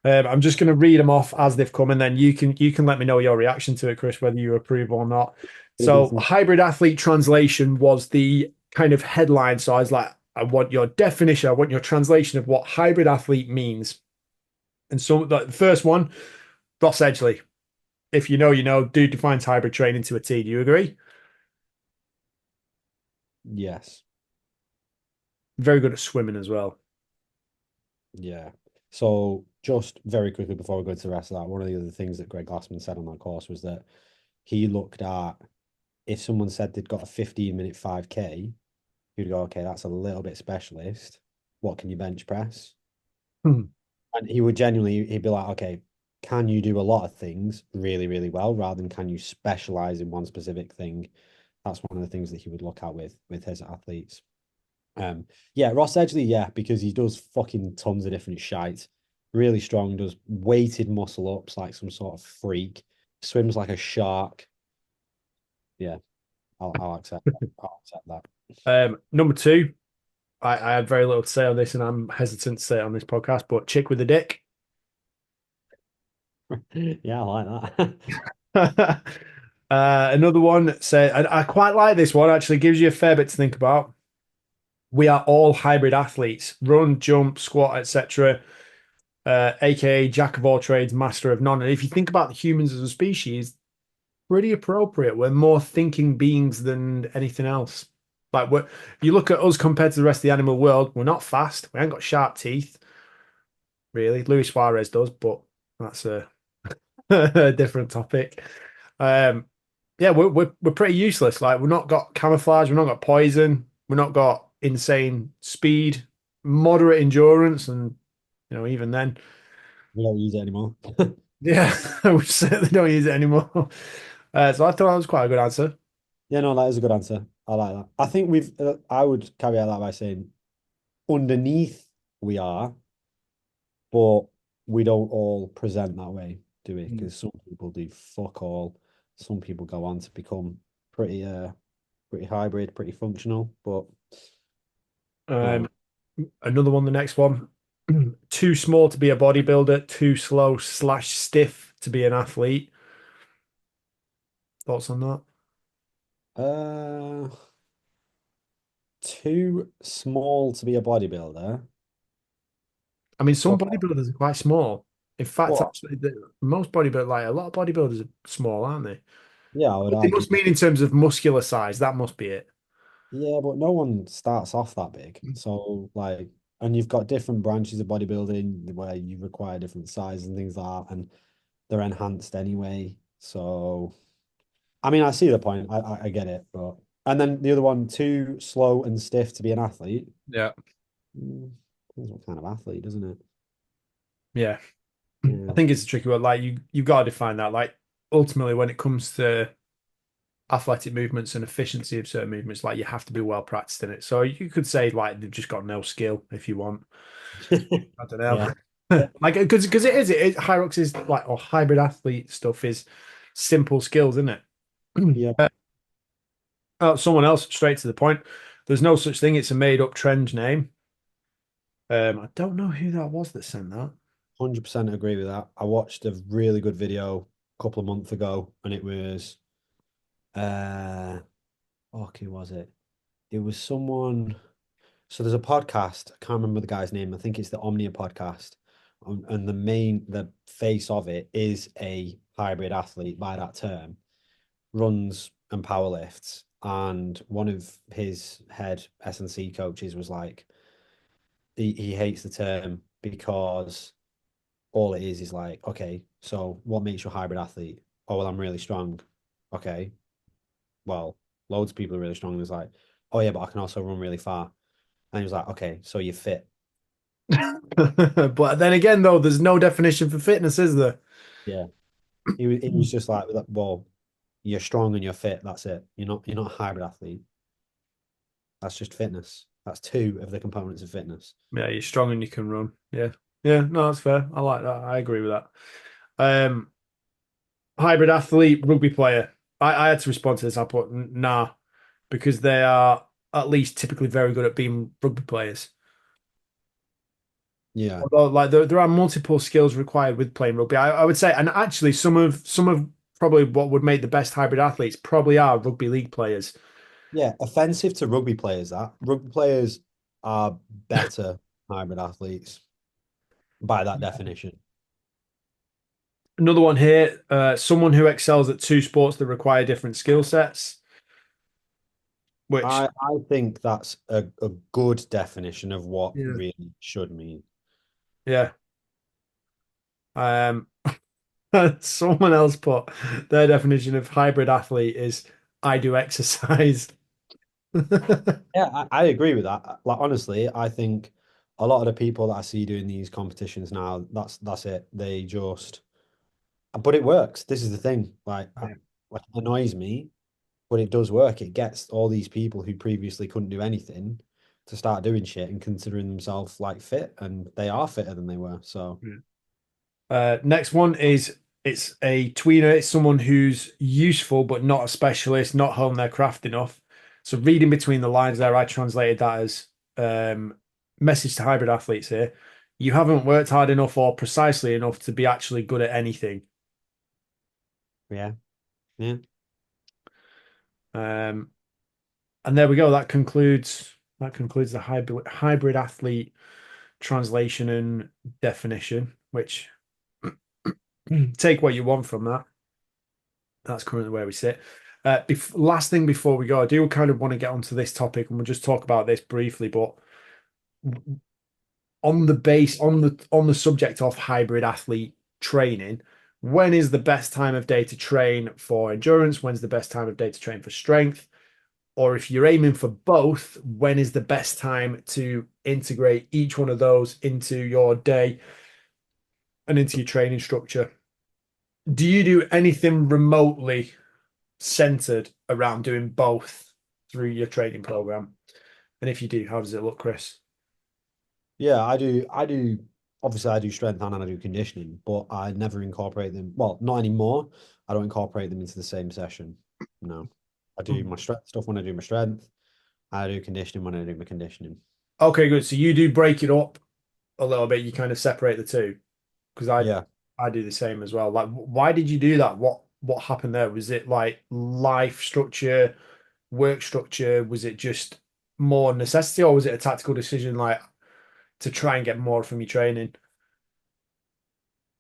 I'm just going to read them off as they've come, and then you can let me know your reaction to it, Chris, whether you approve or not. So, hybrid athlete translation was the kind of headline. So I was like, I want your definition, I want your translation of what hybrid athlete means. And so the first one, Ross Edgley. If you know, you know. Dude defines hybrid training to a T. Do you agree? Yes. Very good at swimming as well. Yeah. So just very quickly before we go to the rest of that, one of the other things that Greg Glassman said on that course was that he looked at if someone said they'd got a 15-minute 5K, he'd go, okay, that's a little bit specialist. What can you bench press? Hmm. And he would genuinely, he'd be like, okay, can you do a lot of things really, really well rather than can you specialize in one specific thing? That's one of the things that he would look at with his athletes. Yeah, Ross Edgley, yeah, because he does fucking tons of different shite. Really strong, does weighted muscle ups like some sort of freak, swims like a shark. Yeah, I'll accept that. I'll accept that. Number two, I had very little to say on this, and I'm hesitant to say it on this podcast, but chick with a dick. Yeah, I like that. Another one said, I quite like this one, actually gives you a fair bit to think about. We are all hybrid athletes, run, jump, squat, etc. AKA jack of all trades, master of none. And if you think about the humans as a species, pretty appropriate. We're more thinking beings than anything else. Like you look at us compared to the rest of the animal world, we're not fast. We ain't got sharp teeth, really. Luis Suarez does, but that's a different topic. Um, yeah, we're pretty useless. Like we've not got camouflage, we've not got poison, we've not got insane speed, moderate endurance, and even then, We don't use it anymore. yeah, we certainly don't use it anymore. So I thought that was quite a good answer. Yeah, no, that is a good answer. I like that. I think I would caveat that by saying underneath we are, but we don't all present that way, do we? Mm. Because some people do fuck all. Some people go on to become pretty pretty hybrid, pretty functional. But I don't Um, know. Another one, the next one. Too small to be a bodybuilder, too slow slash stiff to be an athlete. Thoughts on that? Uh, too small to be a bodybuilder. I mean, some What? bodybuilders are quite small. In fact, What? actually, most bodybuilders, like a lot of bodybuilders, are small, aren't they? Yeah, I would They argue. must mean in terms of muscular size. That must be it. Yeah, but no one starts off that big. So like, and you've got different branches of bodybuilding where you require different sizes and things like that, and they're enhanced anyway. So I mean, I see the point. I get it, but and then the other one, too slow and stiff to be an athlete. Yeah. Depends what kind of athlete, doesn't it? Yeah. I Yeah, think it's a tricky one. Like you've got to define that. Like ultimately, when it comes to athletic movements and efficiency of certain movements, like you have to be well practiced in it. So you could say like they've just got no skill if you want. I don't know. yeah, Like because Hyrox is like or hybrid athlete stuff is simple skills, isn't it? yeah. Oh, someone else straight to the point. There's no such thing. It's a made up trend name. I don't know who that was that sent that. 100% agree with that. I watched a really good video a couple of months ago, and it was okay, was it? It was someone. So there's a podcast. I can't remember the guy's name. I think it's the Omnia podcast. And the face of it is a hybrid athlete by that term, runs and power lifts. And one of his head S&C coaches was like, he hates the term because all it is like, okay, so what makes you a hybrid athlete? Oh, well, I'm really strong. Okay, well, loads of people are really strong. And it's like, oh, yeah, but I can also run really far. And he was like, okay, so you're fit. But then again, though, there's no definition for fitness, is there? Yeah. He was just like, well, you're strong and you're fit. That's it. You're not a hybrid athlete. That's just fitness. That's two of the components of fitness. Yeah, you're strong and you can run. Yeah. Yeah, no, that's fair. I like that. I agree with that. Um, Hybrid athlete, rugby player. I had to respond to this. I put nah, because they are at least typically very good at being rugby players. Yeah. Although, like there are multiple skills required with playing rugby. I would say, and actually, some of probably what would make the best hybrid athletes probably are rugby league players. Yeah. Offensive to rugby players, that rugby players are better hybrid athletes by that definition. Another one here, someone who excels at two sports that require different skill sets, which I think that's a good definition of what yeah, really should mean. yeah. Um, someone else put their definition of hybrid athlete is I do exercise. Yeah, I agree with that. Like honestly, I think a lot of the people that I see doing these competitions now, that's it. They just, but it works. This is the thing. Like it annoys me, but it does work. It gets all these people who previously couldn't do anything to start doing shit and considering themselves like fit, and they are fitter than they were. So Yeah. Next one is it's a tweener. It's someone who's useful but not a specialist, not hone their craft enough. So reading between the lines there, I translated that as message to hybrid athletes here. You haven't worked hard enough or precisely enough to be actually good at anything. yeah, yeah, Um, and there we go. That concludes the hybrid athlete translation and definition, which take what you want from that. That's currently where we sit. Last thing before we go, I do kind of want to get onto this topic, and we'll just talk about this briefly. But on the subject of hybrid athlete training, when is the best time of day to train for endurance? When's the best time of day to train for strength? or if you're aiming for both, when is the best time to integrate each one of those into your day and into your training structure? Do you do anything remotely centered around doing both through your training program? And if you do, how does it look, Chris? Yeah, I do obviously I do strength and I do conditioning, but I never incorporate them. Well, not anymore. I don't incorporate them into the same session. No. I do my strength stuff when I do my strength. I do conditioning when I do my conditioning. Okay, good. So you do break it up a little bit. You kind of separate the two because Yeah. I do the same as well. Like, why did you do that? What happened there? Was it like life structure, work structure? Was it just more necessity, or was it a tactical decision, like to try and get more from your training?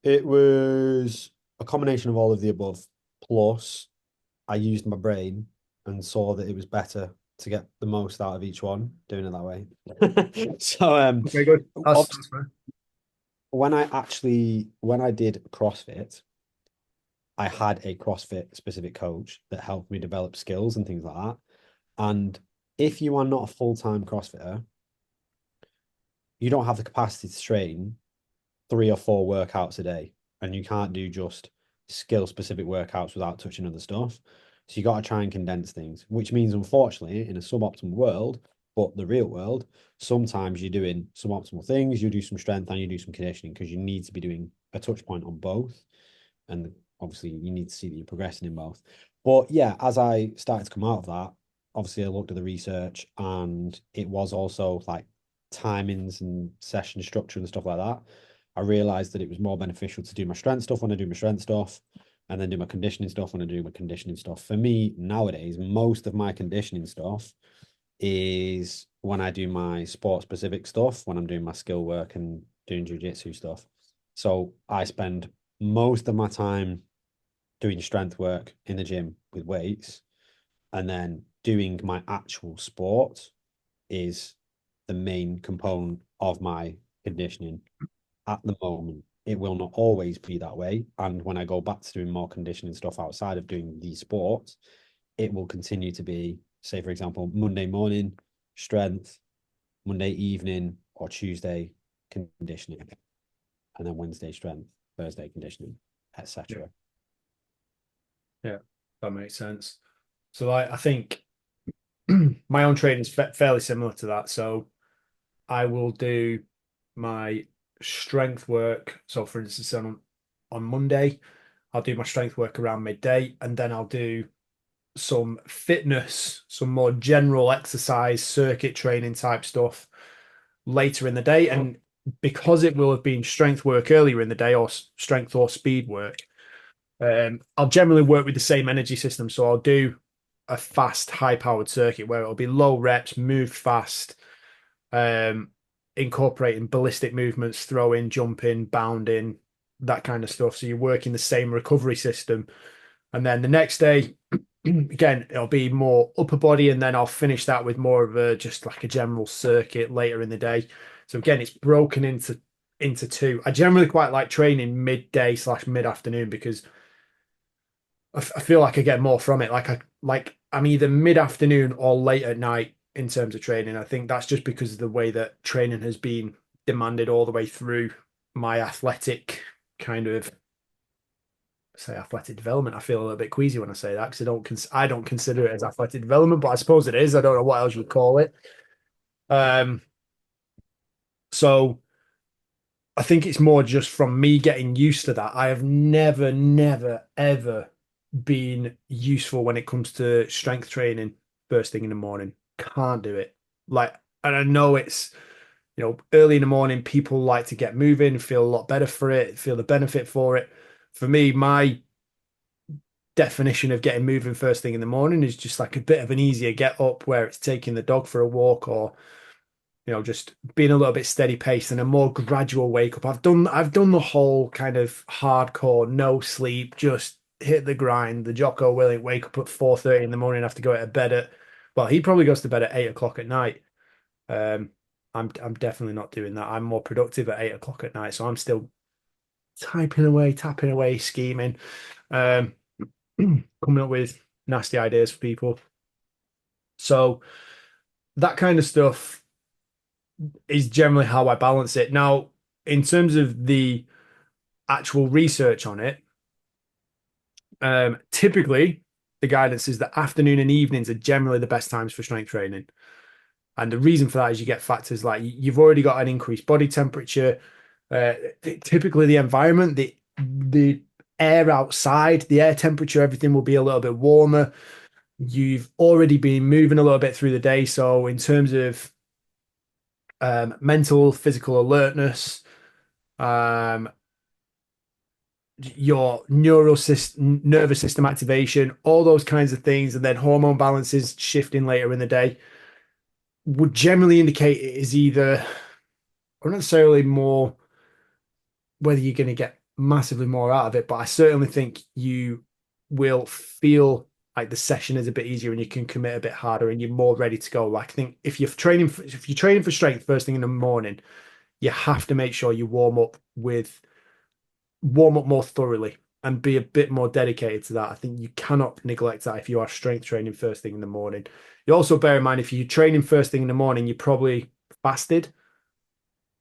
It was a combination of all of the above. Plus, I used my brain and saw that it was better to get the most out of each one, doing it that way. So Okay, good. That's obviously fair. when I did CrossFit, I had a CrossFit specific coach that helped me develop skills and things like that. And if you are not a full-time CrossFitter, you don't have the capacity to train 3 or 4 workouts a day. And you can't do just skill specific workouts without touching other stuff. So you got to try and condense things, which means, unfortunately, in a suboptimal world, but the real world, sometimes you're doing suboptimal things. You do some strength and you do some conditioning because you need to be doing a touch point on both. And obviously, you need to see that you're progressing in both. But yeah, as I started to come out of that, obviously, I looked at the research and it was also like timings and session structure and stuff like that. I realized that it was more beneficial to do my strength stuff when I do my strength stuff and then do my conditioning stuff when I do my conditioning stuff. For me, nowadays, most of my conditioning stuff is when I do my sport specific stuff, when I'm doing my skill work and doing jujitsu stuff. So I spend most of my time doing strength work in the gym with weights and then doing my actual sport is the main component of my conditioning at the moment. It will not always be that way. And when I go back to doing more conditioning stuff outside of doing the sport, it will continue to be, say, for example, Monday morning, strength, Monday evening, or Tuesday, conditioning, and then Wednesday, strength, Thursday, conditioning, Yeah, etc. yeah, that makes sense. So like, I think my own training is fairly similar to that. So I will do my strength work. So for instance, on Monday, I'll do my strength work around midday, and then I'll do some fitness, some more general exercise, circuit training type stuff later in the day. And because it will have been strength work earlier in the day, or strength or speed work, I'll generally work with the same energy system. So I'll do a fast, high powered circuit where it'll be low reps, move fast, um, incorporating ballistic movements, throwing, jumping, bounding, that kind of stuff. So you're working the same recovery system. And then the next day, again, it'll be more upper body, and then I'll finish that with more of a just like a general circuit later in the day. So again, it's broken into two. I generally quite like training midday slash mid afternoon because I feel like I get more from it. I'm either mid afternoon or late at night in terms of training. I think that's just because of the way that training has been demanded all the way through my athletic kind of say athletic development. I feel a little bit queasy when I say that because I don't consider it as athletic development, but I suppose it is. I don't know what else you would call it. Um, so I think it's more just from me getting used to that. I have never, ever been useful when it comes to strength training first thing in the morning. Can't do it. Like, and I know it's, early in the morning, people like to get moving, feel a lot better for it, feel the benefit for it. For me, my definition of getting moving first thing in the morning is just like a bit of an easier get up where it's taking the dog for a walk or just being a little bit steady paced and a more gradual wake up. I've done the whole kind of hardcore, no sleep, just hit the grind. The Jocko Willink wake up at 4:30 in the morning, have to go to bed at well, he probably goes to bed at 8 o'clock at night. Um, I'm definitely not doing that. I'm more productive at 8 o'clock at night, so I'm still typing away, tapping away, scheming, um, coming up with nasty ideas for people. So that kind of stuff is generally how I balance it. Now, in terms of the actual research on it, typically the guidance is that afternoon and evenings are generally the best times for strength training. And the reason for that is you get factors like you've already got an increased body temperature. Uh, Typically, the environment, the air outside, the air temperature, everything will be a little bit warmer. You've already been moving a little bit through the day, so in terms of mental, physical alertness, um, your nervous system activation, all those kinds of things, and then hormone balances shifting later in the day would generally indicate it is either or not necessarily more whether you're going to get massively more out of it, but I certainly think you will feel like the session is a bit easier and you can commit a bit harder and you're more ready to go. Like I think if you're training for strength first thing in the morning, you have to make sure you warm up more thoroughly and be a bit more dedicated to that. I think you cannot neglect that if you are strength training first thing in the morning. You also bear in mind if you're training first thing in the morning, you're probably fasted.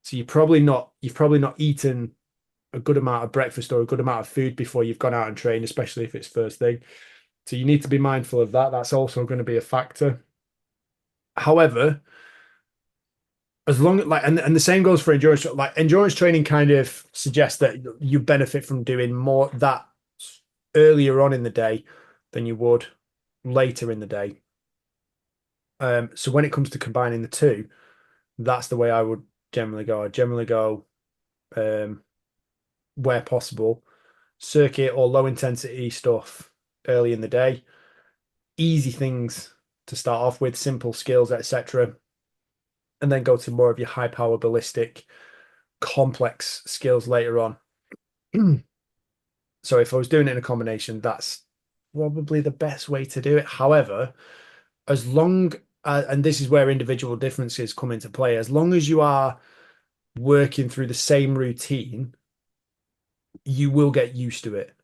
So you've probably not eaten a good amount of breakfast or a good amount of food before you've gone out and trained, especially if it's first thing. So you need to be mindful of that. That's also going to be a factor. However, as long as and the same goes for endurance, like endurance training kind of suggests that you benefit from doing more that earlier on in the day than you would later in the day. So when it comes to combining the two, that's the way I would generally go. I generally go um, where possible, circuit or low intensity stuff early in the day, easy things to start off with, simple skills, etc., and then go to more of your high power ballistic, complex skills later on. So if I was doing it in a combination, that's probably the best way to do it. However, as long and this is where individual differences come into play, as long as you are working through the same routine, you will get used to it.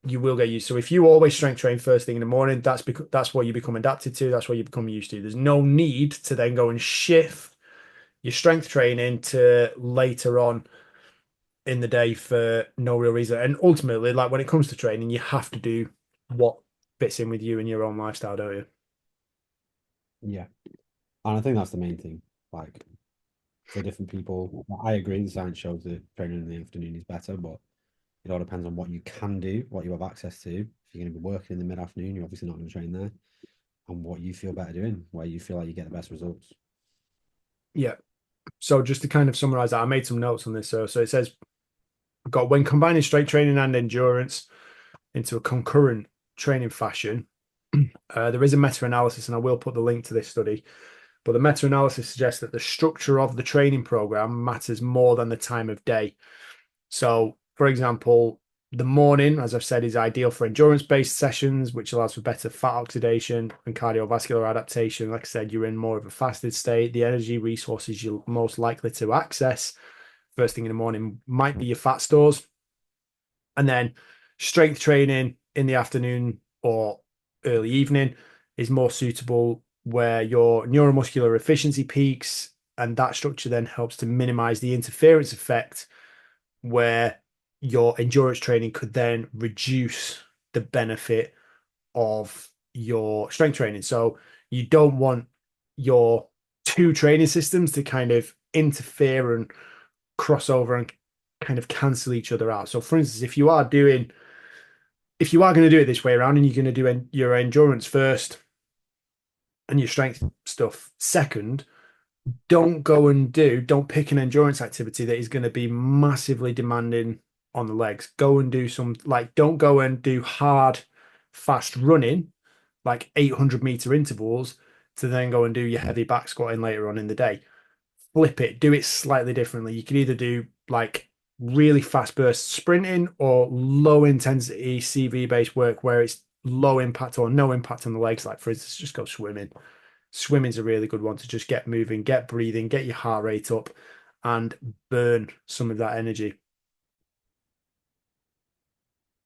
You will get used. So if you always strength train first thing in the morning, that's what you become adapted to. That's what you become used to. There's no need to then go and shift your strength training to later on in the day for no real reason. And ultimately, like when it comes to training, you have to do what fits in with you and your own lifestyle, don't you? Yeah. And I think that's the main thing. Like for different people, I agree the science shows the training in the afternoon is better, but it all depends on what you can do, what you have access to. If you're going to be working in the mid-afternoon, you're obviously not going to train there. And what you feel better doing, where you feel like you get the best results. Yeah. So just to kind of summarize that, I made some notes on this. So it says, got when combining strength training and endurance into a concurrent training fashion, there is a meta-analysis, and I will put the link to this study. But the meta-analysis suggests that the structure of the training program matters more than the time of day. So, for example, the morning, as I've said, is ideal for endurance-based sessions, which allows for better fat oxidation and cardiovascular adaptation. Like I said, you're in more of a fasted state. The energy resources you're most likely to access first thing in the morning might be your fat stores. And then strength training in the afternoon or early evening is more suitable where your neuromuscular efficiency peaks, and that structure then helps to minimize the interference effect where your endurance training could then reduce the benefit of your strength training. So you don't want your two training systems to kind of interfere and cross over and kind of cancel each other out. So for instance, if you are going to do it this way around and you're going to do your endurance first and your strength stuff second, don't pick an endurance activity that is going to be massively demanding on the legs. Go and do some, like, don't go and do hard, fast running, like 800-meter intervals, to then go and do your heavy back squatting later on in the day. Flip it, do it slightly differently. You can either do like really fast burst sprinting or low intensity CV based work where it's low impact or no impact on the legs. Like, for instance, just go swimming. Swimming's a really good one to just get moving, get breathing, get your heart rate up, and burn some of that energy.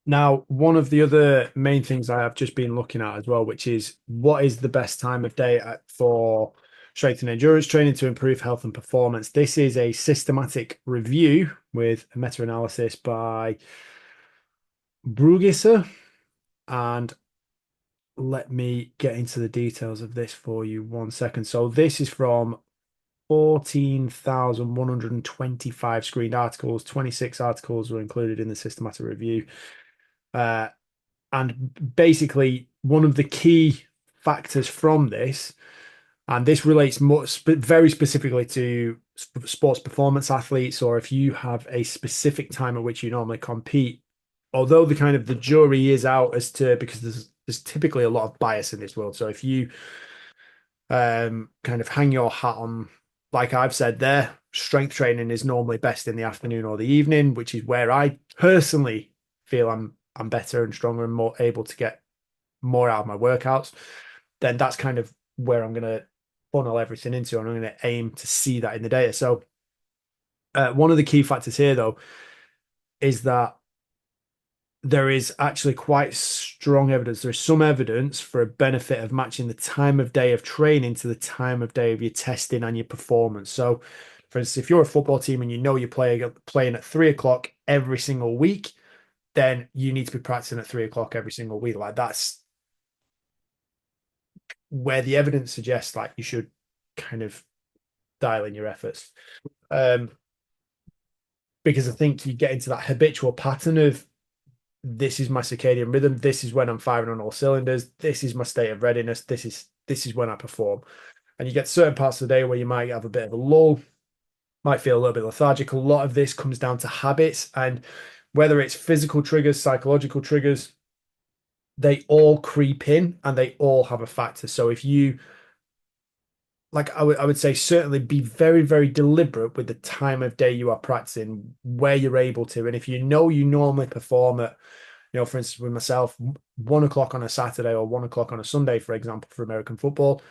Now, one of the other main things I have just been looking at as well, which is what is the best time of day for strength and endurance training to improve health and performance. This is a systematic review with a meta-analysis by Brugisser. And let me get into the details of this for you 1 second. So this is from 14,125 screened articles. 26 articles were included in the systematic review. Uh, and basically, one of the key factors from this, and this relates very specifically to sports performance athletes, or if you have a specific time at which you normally compete, although the kind of the jury is out as to, because there's typically a lot of bias in this world. So if you kind of hang your hat on, like I've said there, strength training is normally best in the afternoon or the evening, which is where I personally feel I'm better and stronger and more able to get more out of my workouts. Then that's kind of where I'm going to funnel everything into, and I'm going to aim to see that in the data. So one of the key factors here, though, is that there is actually quite strong evidence. There's some evidence for a benefit of matching the time of day of training to the time of day of your testing and your performance. So, for instance, if you're a football team and you know you're playing at 3 o'clock every single week, then you need to be practicing at 3 o'clock every single week. Like that's where the evidence suggests like you should kind of dial in your efforts. Um, because I think you get into that habitual pattern of this is my circadian rhythm. This is when I'm firing on all cylinders. This is my state of readiness. This is when I perform. And you get certain parts of the day where you might have a bit of a lull, might feel a little bit lethargic. A lot of this comes down to habits, and whether it's physical triggers, psychological triggers, they all creep in and they all have a factor. So if you like, I would say certainly be very, very deliberate with the time of day you are practicing, where you're able to. And if you know you normally perform at, for instance, with myself, 1 o'clock on a Saturday or 1 o'clock on a Sunday, for example, for American football,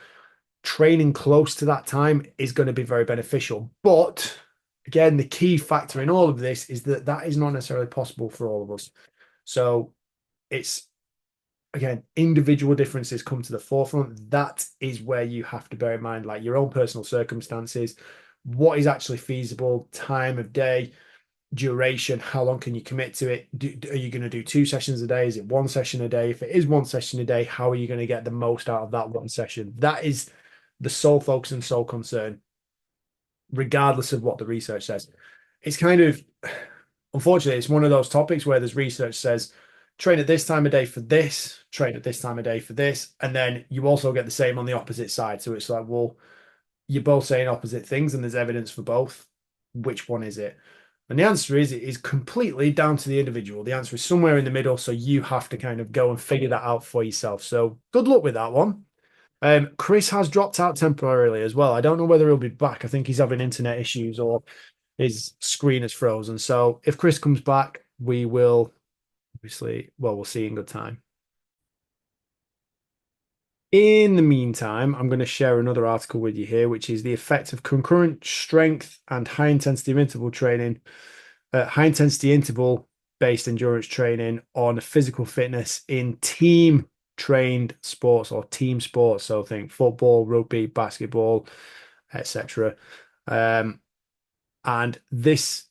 training close to that time is going to be very beneficial. But again, the key factor in all of this is that that is not necessarily possible for all of us. So it's, again, individual differences come to the forefront. That is where you have to bear in mind, like your own personal circumstances, what is actually feasible, time of day, duration, how long can you commit to it? Are you going to do 2 sessions a day? Is it 1 session a day? If it is 1 session a day, how are you going to get the most out of that 1 session? That is the sole focus and sole concern, regardless of what the research says. It's kind of, unfortunately, it's one of those topics where there's research says train at this time of day for this, train at this time of day for this, and then you also get the same on the opposite side. So it's like, well, you're both saying opposite things, and there's evidence for both. Which one is it? And the answer is it is completely down to the individual. The answer is somewhere in the middle. So you have to kind of go and figure that out for yourself. So good luck with that one. Chris has dropped out temporarily as well. I don't know whether he'll be back. I think he's having internet issues or his screen is frozen. So if Chris comes back, we will obviously, well, we'll see in good time. In the meantime, I'm going to share another article with you here, which is the effect of concurrent strength and high intensity interval training, high intensity interval based endurance training on physical fitness in team trained sports or team sports. So think football, rugby, basketball, etc. And this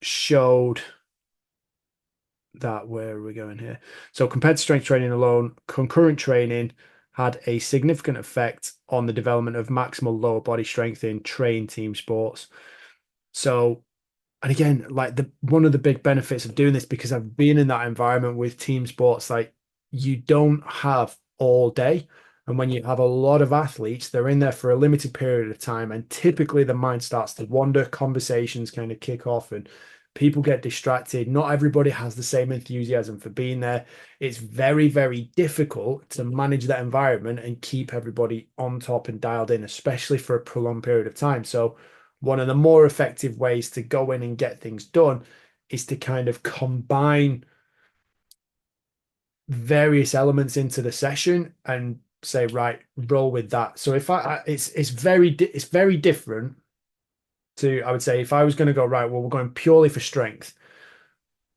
showed that, where are we going here? So compared to strength training alone, concurrent training had a significant effect on the development of maximal lower body strength in trained team sports. So, and again, like one of the big benefits of doing this, because I've been in that environment with team sports, like you don't have all day. And when you have a lot of athletes, they're in there for a limited period of time. And typically the mind starts to wander, conversations kind of kick off, and people get distracted. Not everybody has the same enthusiasm for being there. It's very, very difficult to manage that environment and keep everybody on top and dialed in, especially for a prolonged period of time. So, one of the more effective ways to go in and get things done is to kind of combine various elements into the session and say, right, roll with that. So if it's very different to, I would say, if I was going to go, right, well, we're going purely for strength.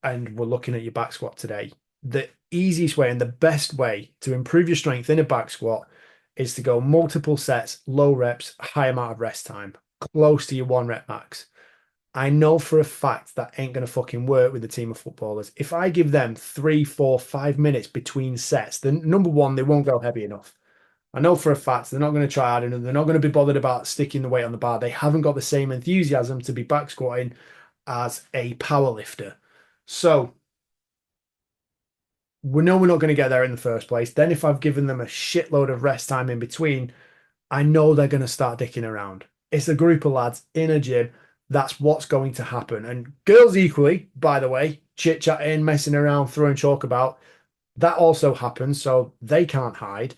and we're looking at your back squat today, the easiest way and the best way to improve your strength in a back squat is to go multiple sets, low reps, high amount of rest time, close to your 1 rep max. I know for a fact that ain't going to fucking work with a team of footballers. If I give them 3, 4, 5 minutes between sets, then number one, they won't go heavy enough. I know for a fact they're not going to try hard enough. They're not going to be bothered about sticking the weight on the bar. They haven't got the same enthusiasm to be back squatting as a power lifter. So we know we're not going to get there in the first place. Then if I've given them a shitload of rest time in between, I know they're going to start dicking around. It's a group of lads in a gym. That's what's going to happen. And girls equally, by the way, chit-chatting, messing around, throwing chalk about, that also happens. So they can't hide.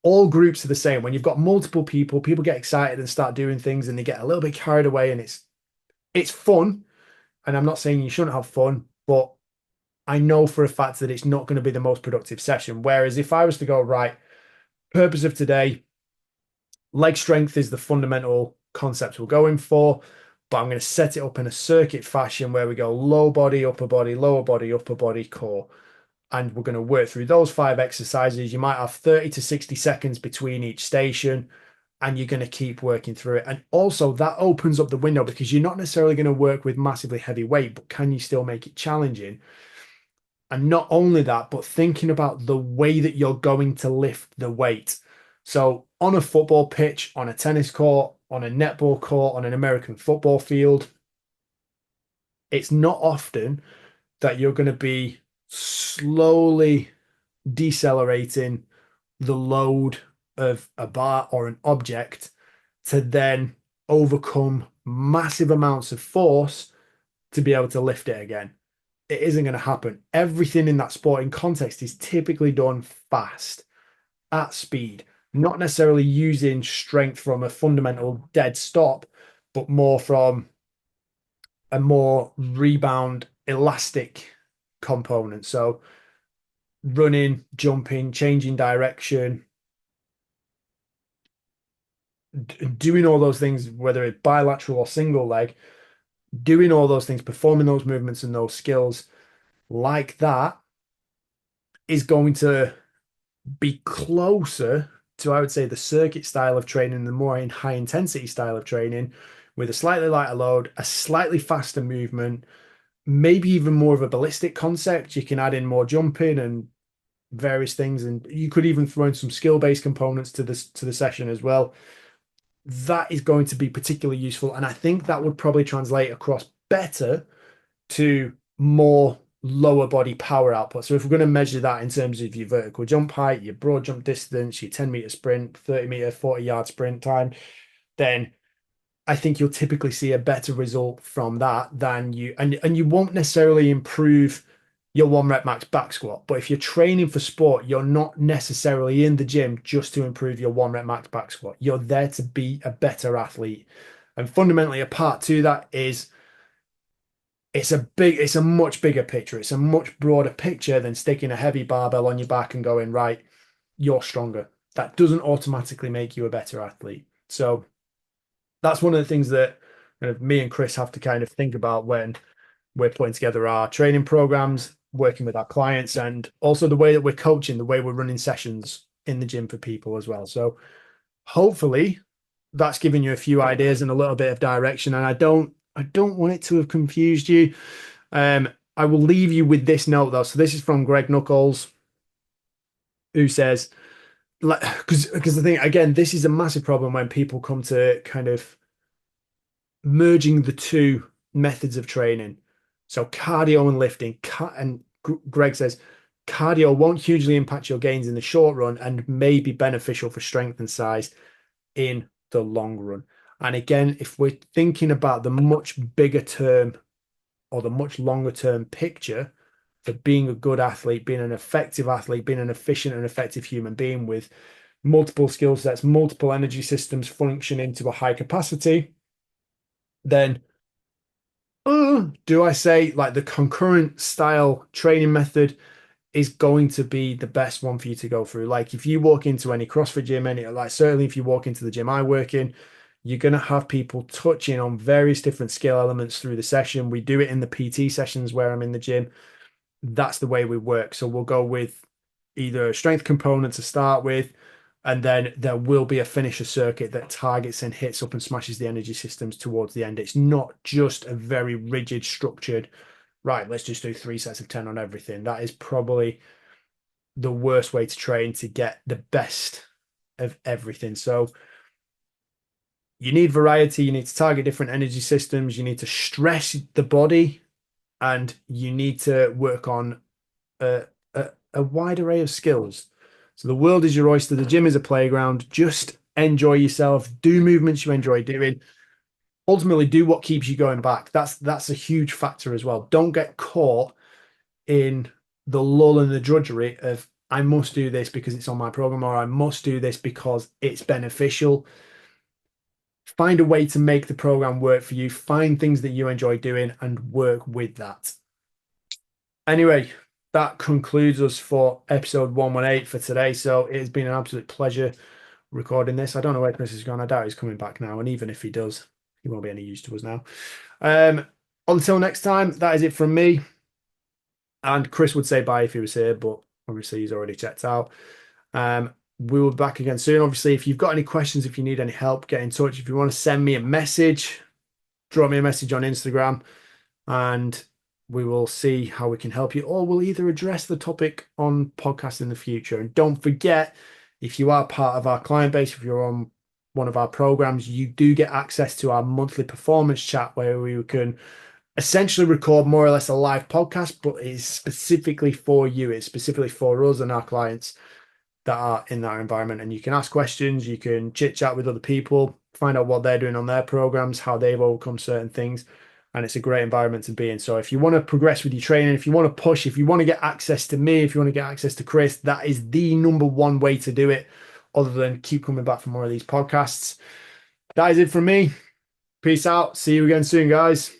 All groups are the same. When you've got multiple people, people get excited and start doing things and they get a little bit carried away and it's fun. And I'm not saying you shouldn't have fun, but I know for a fact that it's not going to be the most productive session. Whereas if I was to go, right, purpose of today, leg strength is the fundamental concept we're going for, but I'm going to set it up in a circuit fashion where we go low body, lower body, upper body, core. And we're going to work through those 5 exercises. You might have 30 to 60 seconds between each station, and you're going to keep working through it. And also, that opens up the window because you're not necessarily going to work with massively heavy weight, but can you still make it challenging? And not only that, but thinking about the way that you're going to lift the weight. So, on a football pitch, on a tennis court, on a netball court, on an American football field, it's not often that you're going to be slowly decelerating the load of a bar or an object to then overcome massive amounts of force to be able to lift it again. It isn't going to happen. Everything in that sporting context is typically done fast, at speed, not necessarily using strength from a fundamental dead stop, but more from a more rebound elastic component. So running, jumping, changing direction, doing all those things, whether it's bilateral or single leg, doing all those things, performing those movements and those skills like that is going to be closer to, I would say, the circuit style of training, the more in high intensity style of training with a slightly lighter load, a slightly faster movement, maybe even more of a ballistic concept. You can add in more jumping and various things, and you could even throw in some skill-based components to the session as well. That is going to be particularly useful, and I think that would probably translate across better to more lower body power output. So if we're going to measure that in terms of your vertical jump height, your broad jump distance, your 10-meter sprint, 30-meter, 40-yard sprint time, then I think you'll typically see a better result from that than you, and you won't necessarily improve your 1 rep max back squat. But if you're training for sport, you're not necessarily in the gym just to improve your 1 rep max back squat. You're there to be a better athlete. And fundamentally, a part to that is it's a much bigger picture. It's a much broader picture than sticking a heavy barbell on your back and going, right, you're stronger. That doesn't automatically make you a better athlete. So that's one of the things that kind of me and Chris have to kind of think about when we're putting together our training programs, working with our clients, and also the way that we're coaching, the way we're running sessions in the gym for people as well. So hopefully that's given you a few ideas and a little bit of direction. And I don't want it to have confused you. I will leave you with this note though. So this is from Greg Knuckles, who says, like, because the thing again, this is a massive problem when people come to kind of merging the two methods of training. So cardio and lifting. And Greg says cardio won't hugely impact your gains in the short run and may be beneficial for strength and size in the long run. And again, if we're thinking about the much bigger term or the much longer term picture for being a good athlete, being an effective athlete, being an efficient and effective human being with multiple skill sets, multiple energy systems functioning to a high capacity, then do I say like the concurrent style training method is going to be the best one for you to go through? Like if you walk into any CrossFit gym, any like certainly if you walk into the gym I work in, You're going to have people touching on various different skill elements through the session. We do it in the PT sessions where I'm in the gym. That's the way we work. So we'll go with either a strength component to start with, and then there will be a finisher circuit that targets and hits up and smashes the energy systems towards the end. It's not just a very rigid, structured, right, let's just do 3 sets of 10 on everything. That is probably the worst way to train to get the best of everything. So you need variety, you need to target different energy systems, you need to stress the body, and you need to work on a wide array of skills. So the world is your oyster, the gym is a playground. Just enjoy yourself, do movements you enjoy doing. Ultimately, do what keeps you going back. That's a huge factor as well. Don't get caught in the lull and the drudgery of I must do this because it's on my program, or I must do this because it's beneficial. Find a way to make the program work for you. Find things that you enjoy doing and work with that. Anyway, that concludes us for episode 118 for today. So it has been an absolute pleasure recording this. I don't know where Chris is gone. I doubt he's coming back now. And even if he does, he won't be any use to us now. Until next time, that is it from me. And Chris would say bye if he was here, but obviously he's already checked out. We will be back again soon. Obviously, if you've got any questions, if you need any help, get in touch. If you want to send me a message, drop me a message on Instagram, and we will see how we can help you, or we'll either address the topic on podcast in the future. And don't forget, if you are part of our client base, if you're on one of our programs, you do get access to our monthly performance chat where we can essentially record more or less a live podcast, but it's specifically for you. It's specifically for us and our clients that are in that environment. And you can ask questions, you can chit chat with other people, find out what they're doing on their programs, how they've overcome certain things. And it's a great environment to be in. So if you want to progress with your training, if you want to push, if you want to get access to me, if you want to get access to Chris, that is the number one way to do it, other than keep coming back for more of these podcasts. That is it from me. Peace out. See you again soon, guys.